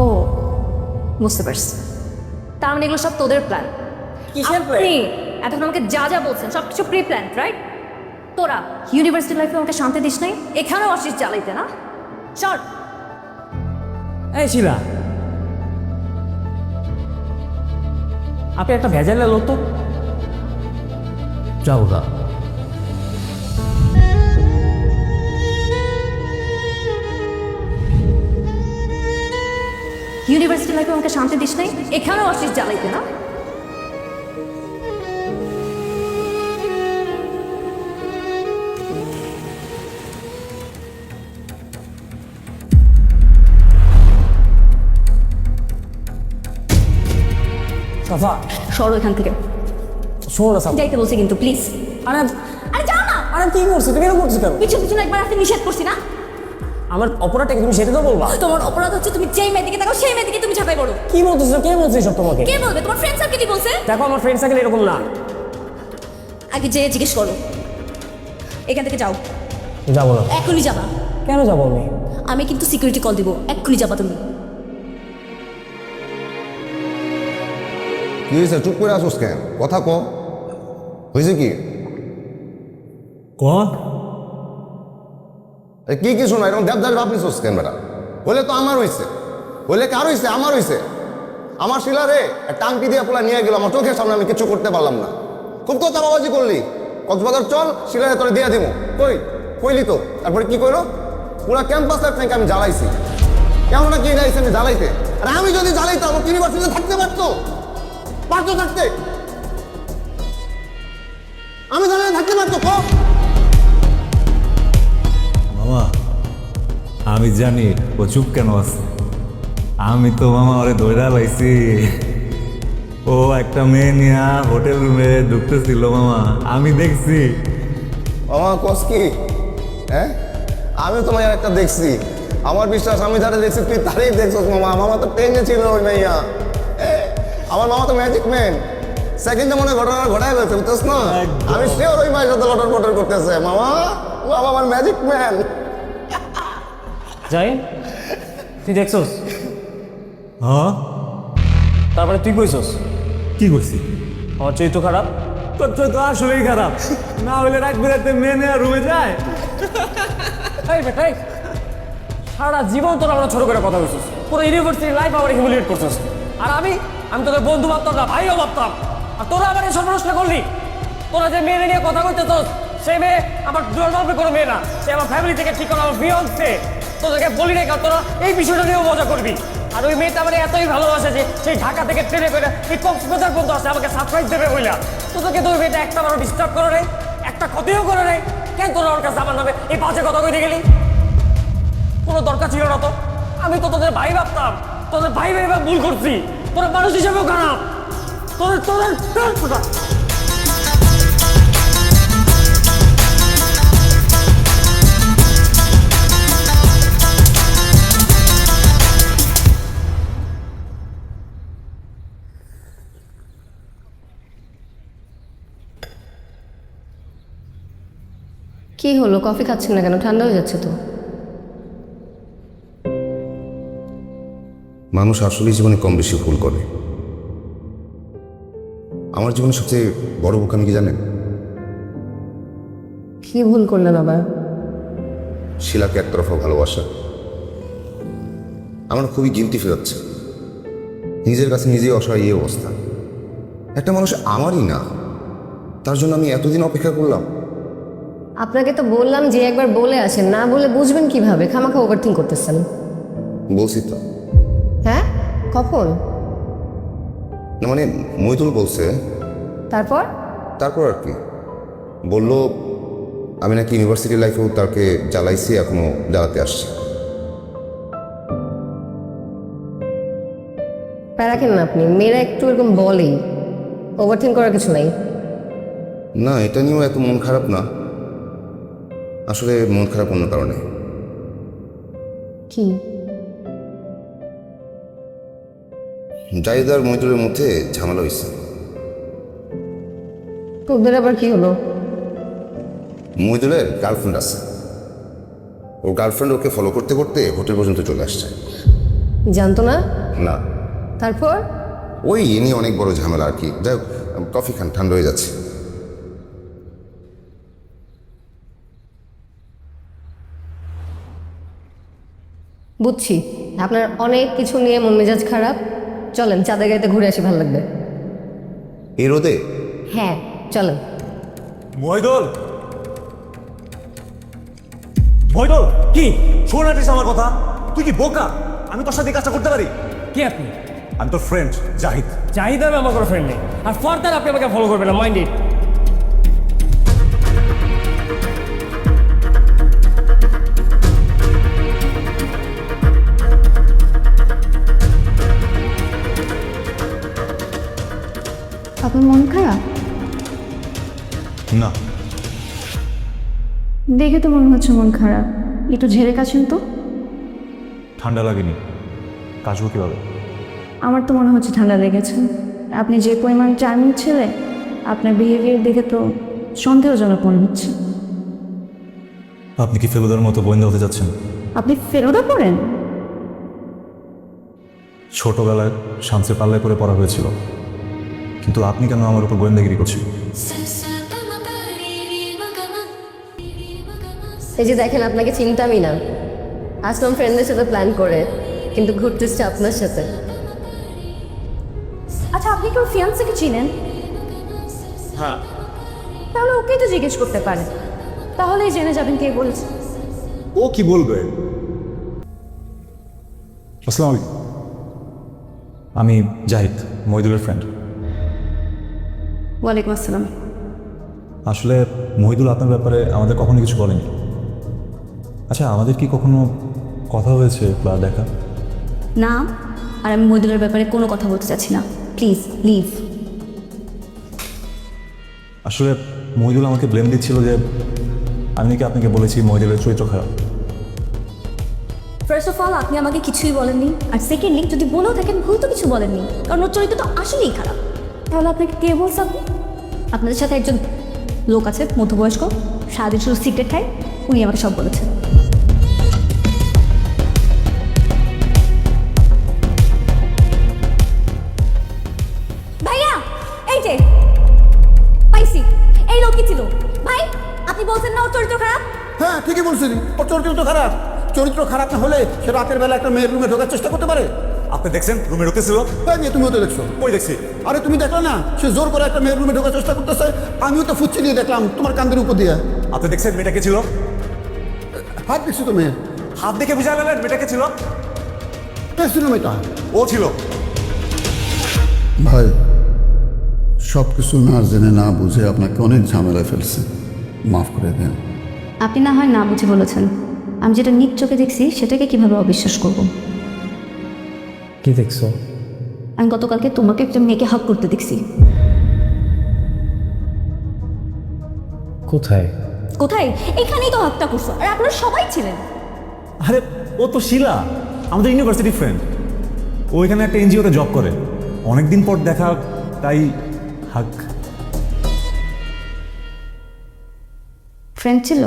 বুঝতে পারছি। তার মানে এগুলো সব তোদের প্ল্যান? কিসের plan? আপনি এতক্ষণ আমাকে যা যা বলছেন সব কিছু প্রি প্ল্যান, রাইট? তোরা ইউনিভার্সিটি লাইফে আমাকে শান্তি দিস নাই, এখানেও আসিস জ্বালাইতে না? চল। এই শিলা, আপনি একটা ভেজালের লোক তো। যাও গা। ইউনিভার্সিটি লাইফে আমাকে শান্তি দিস নাই, এখানেও আসিস জ্বালাইতে না? সাফা, সরো এখান থেকে। শোনো না সাফা। যাইতে বলছি কিন্তু প্লিজ। আরে আরে যাও না। আরে কি করছো তুমি? এরকম করছো কেন? পিছু পিছু একবার আসতে নিষেধ করছি না? আমার অপরাধটা কি তুমি সেটা তো বলবা? তোমার অপরাধ হচ্ছে তুমি যেই মেয়েদিকে দেখো সেই মেয়েদিকে তুমি ঝাঁপাই পড়ো। কি বলতেছো? কে বলছে সব তোমাকে? কে বলবে? তোমার ফ্রেন্ড সার্কেলই বলছে। দেখো, আমার ফ্রেন্ড সার্কেল এরকম না। আগে যেয়ে জিজ্ঞেস করো। এখান থেকে যাও, যাবো না। এখনই যাবা। কেন যাবো আমি? আমি কিন্তু সিকিউরিটি কল দিব, এক্ষুনি যাবা তুমি। কি হয়েছে? চুপ করে আসোস কেন? কথা ক। হয়েছে কি? ক। কি কি শোনা, এরকম দেবদাস ভাব নিছোস কেন বেটা? হলে তো আমার হয়েছে, হলে কার হয়েছে? আমার হয়েছে। আমার শিলা রে টাঙ্কি দিয়ে পোলা নিয়ে গেল আমার চোখের সামনে, আমি কিছু করতে পারলাম না। খুব তো চাপাবাজি করলি। কক্সবাজার চল, শিলারে তোরে দিয়ে দিব। কই কইলি তো, তারপরে কি কইলো? পুরা ক্যাম্পাস লাইফ থেকে আমি জ্বালাইছি। কেমন না কে গাইছে আমি জ্বালাইতে, আর আমি যদি জ্বালাইতাম আমার ইউনিভার্সিটিতে থাকতে পারতো থাকতে, আমি জ্বালাইতে থাকতে পারতো। মামা আমি জানি ও চুপ কেন আছে, আমি তো মামা ওরে দৌড়া পাইছি। ও একটা মেয়ে নিয়ে হোটেল রুমে ঢুকতেছিল মামা, আমি দেখছি। মামা কস কি? হ্যাঁ, আমি তোমার একটা দেখছি, আমার বিশ্বাস আমি যারা দেখছি তুই তারই দেখছিস মামা। মামা তো টেনে ছিল ওই মাইয়া, আমার মামা তো ম্যাজিক ম্যান, সেকেন্ডে মনে ঘটনা ঘটাই গেছে বুঝছিস না। আমি শিওর ওই মায়ের সাথে লটর পটর করতেছে মামা, বাবা আমার ম্যাজিক ম্যান। যাই তুই দেখছস? হ্যাঁ তারপরে তুই কইছস কি করছি? আমার চরিত্র খারাপ? তোর তো আসলেই খারাপ, না হলে রাত বেরাতে মেয়ে নেওয়া রুমে যায়। এই বেটাই, সারা জীবন তোরা আমরা ছোট করে কথা বলছিস, পুরো ইউনিভার্সিটি লাইফ আমার হিউমিলিয়েট করছিস। আর আমি তোদের বন্ধু ভাবতাম না, ভাইও ভাবতাম, আর তোরা আমার এই সর্বনষ্ট করলি। তোরা যে মেয়ে নিয়ে কথা বলতেছস, সেই মেয়ে আমার জন্মাবে কোনো মেয়ে না, সে আমার ফ্যামিলি থেকে ঠিক করে আমার ফিয়ান্সে। তোদেরকে বলি রেখা তোরা এই বিষয়টা নিয়েও মজা করবি। আর ওই মেয়েটা আমার এতই ভালোবাসে যে সেই ঢাকা থেকে ট্রেনে করে এই কক্সবাজার পর্যন্ত আসে আমাকে সারপ্রাইজ দেবে বইলা। তোদেরকে তো ওই মেয়েটা একটা আমার ডিস্টার্ব করে নেই, একটা ক্ষতিও করে নেই, কেন তোরা ওর কাছে আমার নামে এই বাজে কথা কইতে গেলি? কোনো দরকার ছিল না তো। আমি তো তোদের ভাই ভাবতাম, তোদের ভাই ভেবে ভুল করছি। তোরা মানুষ হিসেবেও খারাপ। তোদের তোদের তোদের কি হলো, কফি খাচ্ছেন না কেন? ঠান্ডা হয়ে যাচ্ছে তো। মানুষ আসলে জীবনে কম বেশি ভুল করে। আমার জীবনে সবচেয়ে বড় ভুল আমি কি জানেন? কি ভুল করলেন আবার? শিলাকে একতরফা ভালোবাসা। আমার খুবই গিলটি ফিল হচ্ছে, নিজের কাছে নিজেই অসহায় এই অবস্থা। একটা মানুষ আমারই না, তার জন্য আমি এতদিন অপেক্ষা করলাম। আপনাকে তো বললাম যে একবার বলে আসেন, না বলে বুঝবেন কিভাবে? খামাখা ওভারথিঙ্ক করতেছেন। বলছি তো। হ্যাঁ, কখন? না মানে মইদুল বলছে। তারপর? তারপর আর কি বললো, আমি নাকি ইউনিভার্সিটি লাইফেও তাকে জ্বালাইছি, এখনো জ্বালাতে আসছি। প্যারাকেন না আপনি, মেয়েরা একটু এরকম বলেই, ওভারথিঙ্ক করার কিছু নাই। না, এটা নিয়েও এত মন খারাপ না, আসলে মন খারাপ অন্য কারণে। কি? জাহিদ আর মইদুলের মধ্যে ঝামেলা হয়েছে। তোদের আবার কি হলো? মইদুলের গার্লফ্রেন্ড আছে, ওর গার্লফ্রেন্ড ওকে ফলো করতে করতে হোটেল পর্যন্ত চলে আসছে। জানতো না? না। তারপর? ওই এ নিয়ে অনেক বড় ঝামেলা আর কি। যাই হোক, কফি খান, ঠান্ডা হয়ে যাচ্ছে। বুঝছি আপনার অনেক কিছু নিয়ে মন মেজাজ খারাপ। চলেন চাঁদের গাড়িতে ঘুরে আসি, ভালো লাগবে। এই রোদে? হ্যাঁ চলেন। মইদুল, মইদুল কি শোনাটিস আমার কথা? তুই কি বোকা? আমি তোর সাথে এই কাজটা করতে পারি? কি আপনি? আমি তোর ফ্রেন্ড জাহিদ। জাহিদ আমি আমার কোনো ফ্রেন্ড নেই, আর ফার্দার আপনি আমাকে ফলো করবেন না, মাইন্ড ইট। আপনার মন খারাপ? না, দেখে তো মনে হচ্ছে মন খারাপ। একটু ঝেড়ে কাছেন তো। ঠান্ডা লাগেনি, কাজও কিভাবে? আমার তো মনে হচ্ছে ঠান্ডা লেগেছে। আপনি যে পরিমাণ চার্মিং ছেলে, আপনার বিহেভিয়ার দেখে তো সন্দেহজনক মনে হচ্ছে। আপনি কি ফেলুদার মতো গোয়েন্দা হতে যাচ্ছেন? আপনি ফেরোদা পড়েন? ছোটবেলায় শামসের পাল্লায় করে পড়া হয়েছিল, কিন্তু আপনি কেন আমার উপর গোয়েন্দাগিরি করছেন? এই যে দেখেন, আপনাকে চিনতামই না। আসলাম ফ্রেন্ডদের সাথে প্ল্যান করে, কিন্তু ঘুরতেছে আপনার সাথে। আচ্ছা, আপনি কেউ ফিয়ান্সিকে চিনেন? হ্যাঁ। তাহলে ওকেই তো জিজ্ঞেস করতে পারেন, তাহলেই জেনে যাবেন কে বলেছে। ও কি বলবে? আসসালামু আলাইকুম। আমি জাহিদ, মহিদুলের ফ্রেন্ড। ওয়ালাইকুম আসসালাম। আসলে মহিদুল আপনার ব্যাপারে আমাদের কখনো কিছু বলেনি। আচ্ছা, আমাদের কি কখনো কথা হয়েছে বা দেখা? না, আর আমি মহিদুলের ব্যাপারে কোনো কথা বলতে চাচ্ছি না, প্লিজ লিভ। আসলে মহিদুল আমাকে ব্লেম দিচ্ছিল যে আমি নাকি আপনাকে বলেছি মহিদুলের চরিত্র খারাপ। ফার্স্ট অফ অল আপনি আমাকে কিছুই বলেননি, আর সেকেন্ডলি যদি বলেও থাকেন ভুল তো কিছু বলেননি, কারণ ওর চরিত্র তো আসলেই খারাপ। তাহলে আপনাকে কে বলছে? আপনাদের সাথে একজন লোক আছে মধ্যবয়স্ক, সারাদিন শুধু সিগারেট খায়, উনি আমাকে সব বলেছেন। ভাইয়া এই যে পাইছি, এই লোকই ছিল। ভাই আপনি বলছেন না ওর চরিত্র খারাপ? হ্যাঁ ঠিকই বলছিলি, ওর চরিত্র তো খারাপ। চরিত্র খারাপ না হলে সে রাতের বেলা একটা মেয়ের রুমে ঢোকার চেষ্টা করতে পারে? আপনি দেখছেন রুমে ঢুকেছিল? তাই নিয়ে তুমিও তো দেখছো। কই দেখছি? আরে তুমি দেখলে না, সে জোর করে একটা মেয়ের রুমে ঢোকার চেষ্টা করতেছে। আমিও তো ফুচ্ছি দিয়ে দেখলাম তোমার কান্দের উপর দিয়ে। আপনি দেখছেন মেয়েটাকে ছিল? হাত দেখছি তো মেয়ের। হাত দেখে বুঝা গেলেন মেয়েটাকে ছিল? কে ছিল মেয়েটা? ও ছিল। ভাই, সব কিছু না জেনে না বুঝে আপনাকে অনেক ঝামেলায় ফেলছে, মাফ করে দেন। আপনি না হয় না বুঝে বলেছেন, আমি যেটা নিজ চোখে দেখছি সেটাকে কিভাবে অবিশ্বাস করব? কি দেখছো? আমি গতকালকে তোমাকে একটা মেয়েকে হাক করতে দেখছি। কোথায়? কোথায়? এখানেই তো হাতটা করছো, আর আপনারা সবাই ছিলেন। আরে ও তো শিলা, আমাদের ইউনিভার্সিটি ফ্রেন্ড। ও এখানে একটা এনজিওতে জব করে। অনেকদিন পর দেখা, তাই হাক। ফ্রেন্ড ছিল?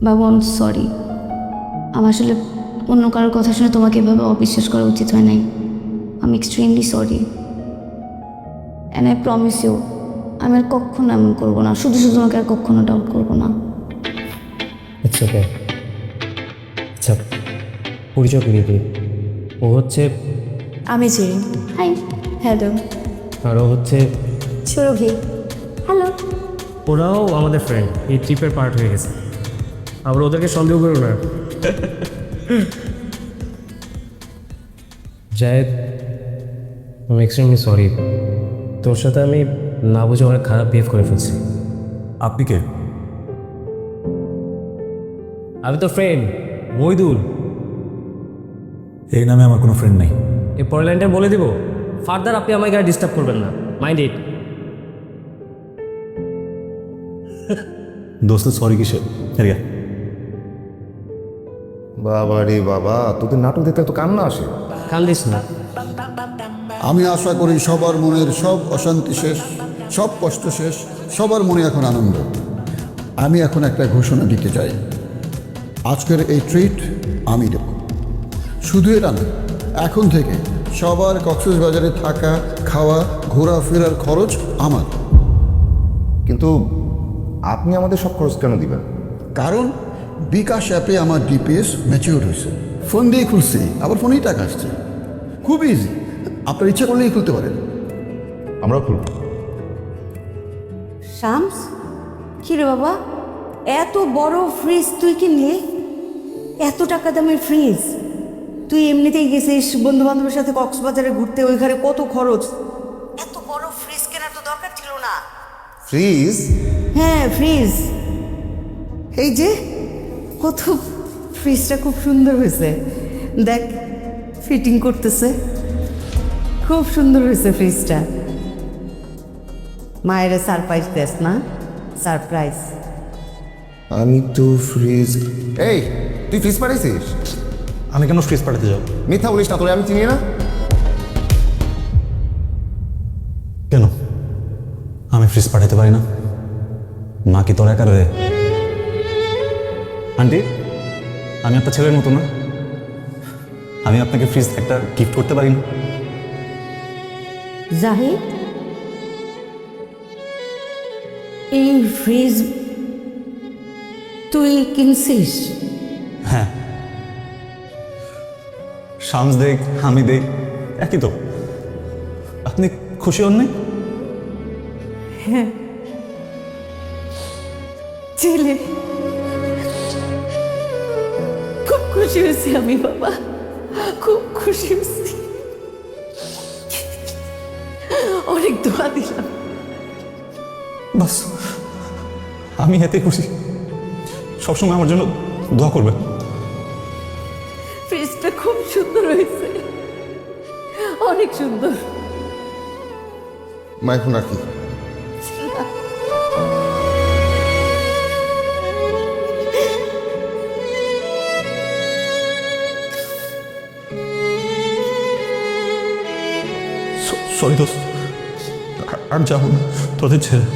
বাবু আই এম সরি, আমার আসলে অন্য কারোর কথা শুনে তোমাকে এভাবে অবিশ্বাস করা উচিত হয় নাই। আমি extremely sorry, and I promise you আমি আর কখনো এমন করবো না, শুধু শুধু তোমাকে আর কখনো ডাউট করবো না। ইটস ওকে। আচ্ছা, পরিচয় করিয়ে দিই। ও হচ্ছে, আমি চিনি। হাই। হ্যালো। আর ও হচ্ছে, সুরভি। হ্যালো। ওরাও আমাদের ফ্রেন্ড, এই ট্রিপের পার্ট হয়ে গেছে। আবার ওদেরকে সন্দেহ করো না। জায়েদ, আমি এক্সট্রিমলি সরি। তোর সাথে আমি না বুঝে অনেক খারাপ বিহেভ করে ফেলছি। আপনি কে? আমি তো ফ্রেন্ড মহিদুল। এই নামে আমার কোনো ফ্রেন্ড নেই। এই পরের লাইনটা বলে দিব, ফার্দার আপনি আমাকে আর ডিস্টার্ব করবেন না, মাইন্ড ইট। দোস্ত সরি কিসে? এরিয়া বাবা রে বাবা, তোদের নাটক দেখতে তো কান্না আসে। কান্দিস না। আমি আশা করি সবার মনের সব অশান্তি শেষ, সব কষ্ট শেষ, সবার মনে এখন আনন্দ। আমি এখন একটা ঘোষণা দিতে চাই, আজকের এই ট্রিট আমি দেব। শুধু এটা না, এখন থেকে সবার কক্সবাজারে থাকা, খাওয়া, ঘোরাফেরার খরচ আমার। কিন্তু আপনি আমাদের সব খরচ কেন দিবেন? কারণ বিকাশ অ্যাপে আমার ডিপিএস ম্যাচিউর হয়েছে, ফোন দিয়ে খুলছি, আবার ফোনেই টাকা আসছে। খুব ইজি, আপনার ইচ্ছা করলেই খুলতে পারেন। আমরা খুলব। শামস, কি রে বাবা, এত বড় ফ্রিজ তুই কিনলি? এত টাকা দামের ফ্রিজ? তুই এমনিতেই গেছিস বন্ধু বান্ধবের সাথে কক্সবাজারে ঘুরতে, ওইখানে কত খরচ। এত বড় ফ্রিজ কেনার তো দরকার ছিল না। ফ্রিজ? হ্যাঁ ফ্রিজ। এই যে কত, ফ্রিজটা খুব সুন্দর হয়েছে, দেখ ফিটিং করতেছে, খুব সুন্দর হয়েছে ফ্রিজটা। মায়ের সারপ্রাইজ দেস না? সারপ্রাইজ। আমি তো ফ্রিজ। এই, তুই ফ্রিজ পাঠাইছিস? আমি কেন ফ্রিজ পাঠাতে যাব? মিথ্যা বলিস না, তোরে আমি চিনি না। কেন আমি ফ্রিজ পাঠাতে পারি না? মা কি তোর একা রে? আন্টি, আমি আপনার ছেলের মতো না? আমি আপনাকে ফ্রিজ একটা গিফট করতে পারি না? জাহিদ, এই ফ্রিজ তুই কিনছিস? হ্যাঁ, শামস দেখ, আমি দেখ, একই তো। আপনি খুশি হন নাই? ছেলে খুশি হয়েছি আমি বাবা, খুব খুশি হয়েছি। অনেক দোয়া দিলাম। বাস আমি এতে খুশি। সবসময় আমার জন্য দোয়া করবেন। ফ্রিজটা খুব সুন্দর হয়েছে, অনেক সুন্দর। মা এখন রাখি। সরি দোস্ত, আর যাবো না তোদের ছেড়ে।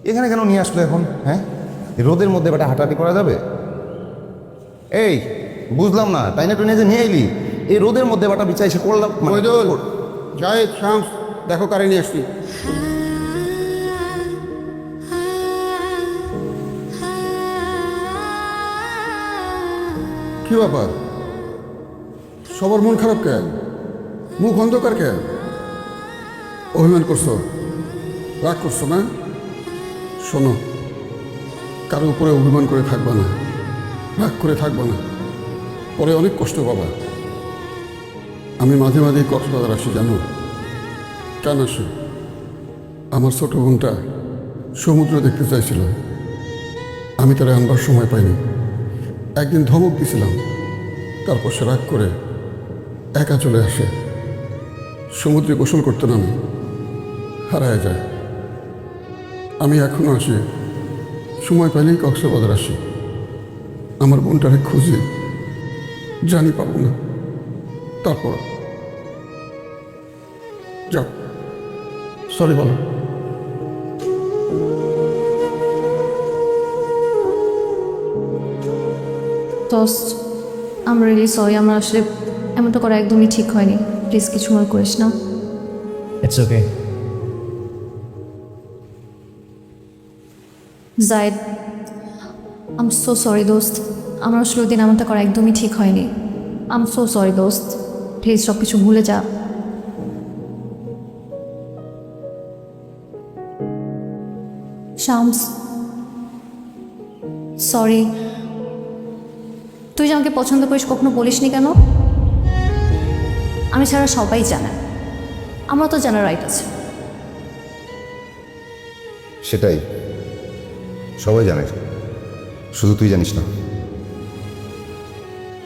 এখানে কেন নিয়ে আসলো এখন? হ্যাঁ, এই রোদের মধ্যে বেটা হাঁটাহাঁটি করা যাবে? এই বুঝলাম না, তাই না টুনে যে নিয়ে এলি এই রোদের মধ্যে বেটা বিচাই সে করলাম। মইদুল, জাহিদ, শামস, দেখো কারে নিয়ে আসছি। কি ব্যাপার, সবার মন খারাপ কেন? মুখ অন্ধকার কেন? অভিমান করছো, রাগ করছো না? শোনো, কারো উপরে অভিমান করে থাকবা না, রাগ করে থাকবা না, পরে অনেক কষ্ট পাবা। আমি মাঝে মাঝে কক্সবাজার আসি, জানো কেন আসি? আমার ছোট বোনটা সমুদ্র দেখতে চাইছিল, আমি তারা আনবার সময় পাইনি। একদিন ধমক দিছিলাম, তারপর সে রাগ করে একা চলে আসে। সমুদ্রে গোসল করতে নামে, হারায় যায়। আমি এখনো আসি, সময় পাইলেই কক্সবাজার আসি। আমার বোনটারে খুঁজি, জানি পাবো না। তারপর যাও, সরি বলো। দোস্ত, আম রিয়েলি সরি, আমার আসলে এমনটা করা একদমই ঠিক হয়নি। প্লিজ কিছু মনে করিস না। It's okay. Zayed, I'm so sorry দোস্ত, আমার আসলে ওই দিন এমনটা করা একদমই ঠিক হয়নি। আম সো সরি দোস্ত, প্লিজ সব কিছু ভুলে যা। শামস, সরি। তুই যে আমাকে পছন্দ করিস কখনো বলিসনি কেন? আমি ছাড়া সবাই জানে, আমার তো জানার রাইট আছে। সেটাই, সবাই জানে, শুধু তুই জানিস না।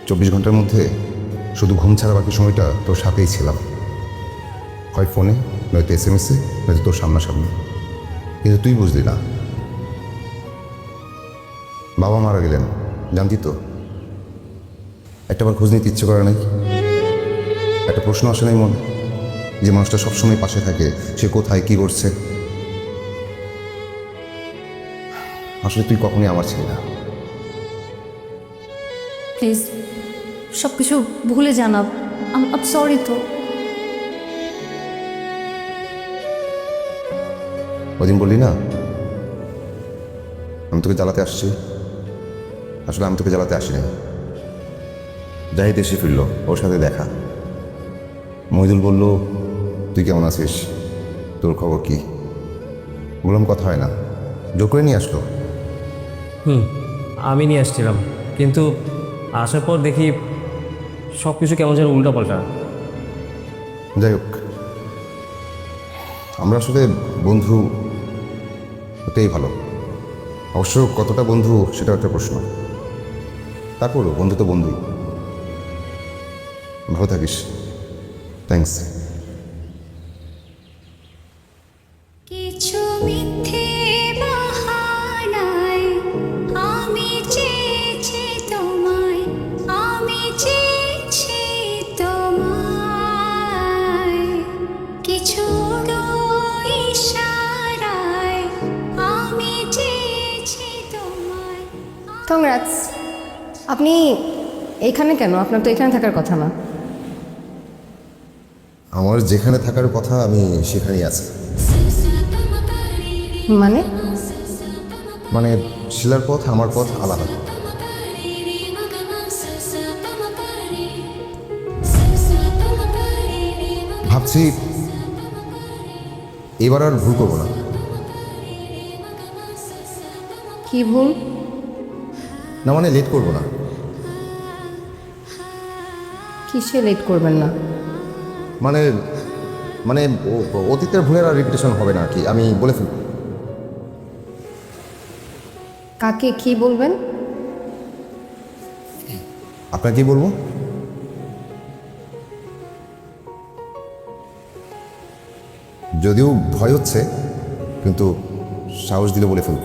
24 ঘন্টার মধ্যে শুধু ঘুম ছাড়া বাকি সময়টা তোর সাথেই ছিলাম, হয় ফোনে, নয়তো SMS-এ, নয়তো তোর সামনাসামনি। কিন্তু তুই বুঝলি না। বাবা মারা গেলেন, জানতি তো? একটাবার খোঁজ নিতে ইচ্ছে করে নাই? একটা প্রশ্ন আসে নাই মনে, যে মানুষটা সবসময় পাশে থাকে, সে কোথায় কী করছে? আসলে তুই কখনই আমার ছিলি না। প্লিজ সব কিছু ভুলে জানাব। আম সরি তো। ওদিন বললি না আমি তোকে জ্বালাতে আসছি? আসলে আমি তোকে জ্বালাতে আসিনি। জাহিদ এসে ফিরল, ওর সাথে দেখা। মহিদুল বলল, তুই কেমন আছিস, তোর খবর কি? বললাম কথা হয় না, জোর করে নিয়ে আসলো। আমি নিয়ে আসছিলাম, কিন্তু আসার পর দেখি সব কিছু কেমন যেন উল্টাপাল্টা। যাই হোক, আমরা আসলে বন্ধু হতেই ভালো। অবশ্য কতটা বন্ধু সেটা একটা প্রশ্ন। তারপরও বন্ধু তো বন্ধুই। ভালো থাকিস। থ্যাঙ্কস। কিছু মিথ্যে বাহানায় আমি চেয়েছি তোমায়, আমি চেয়েছি তোমায়, কিছু ইশারায় আমি চেয়েছি তোমায়। কংগ্রাটস। আপনি এখানে কেন? আপনার তো এখানে থাকার কথা না। আমার যেখানে থাকার কথা আমি সেখানেই আছি। মানে? মানে শিলার পথ আমার পথ আলাদা। ভাবছি এবার আর ভুল করবো না। কি ভুল? না মানে লেট করবো না। কিসে লেট করবেন না? মানে মানে অতীতের ভুলের আর রিপিটেশন হবে না আর কি, আমি বলে ফেলব। কাকে কি বলবেন? আপনাকে কি বলবো? যদিও ভয় হচ্ছে, কিন্তু সাহস দিলে বলে ফেলব।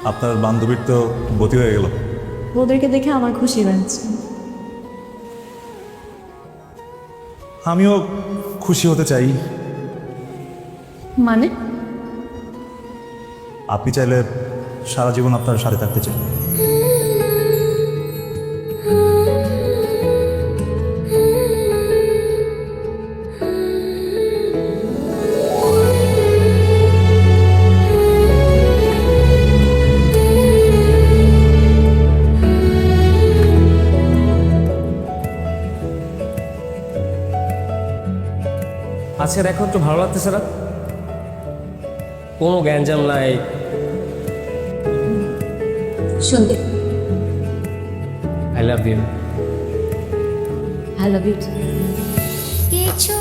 আপনার বান্ধবীর তো গতি হয়ে গেল। ওদেরকে দেখে আমার খুশি লাগছে। আমিও খুশি হতে চাই। মানে? আপনি চাইলে সারা জীবন আপনার সাথে থাকতে চাই। আজকে দেখো একটু ভালো লাগতেছে না? কোনো গ্যাঞ্জাম নাই। শুনতে I love you. I love you. কিছু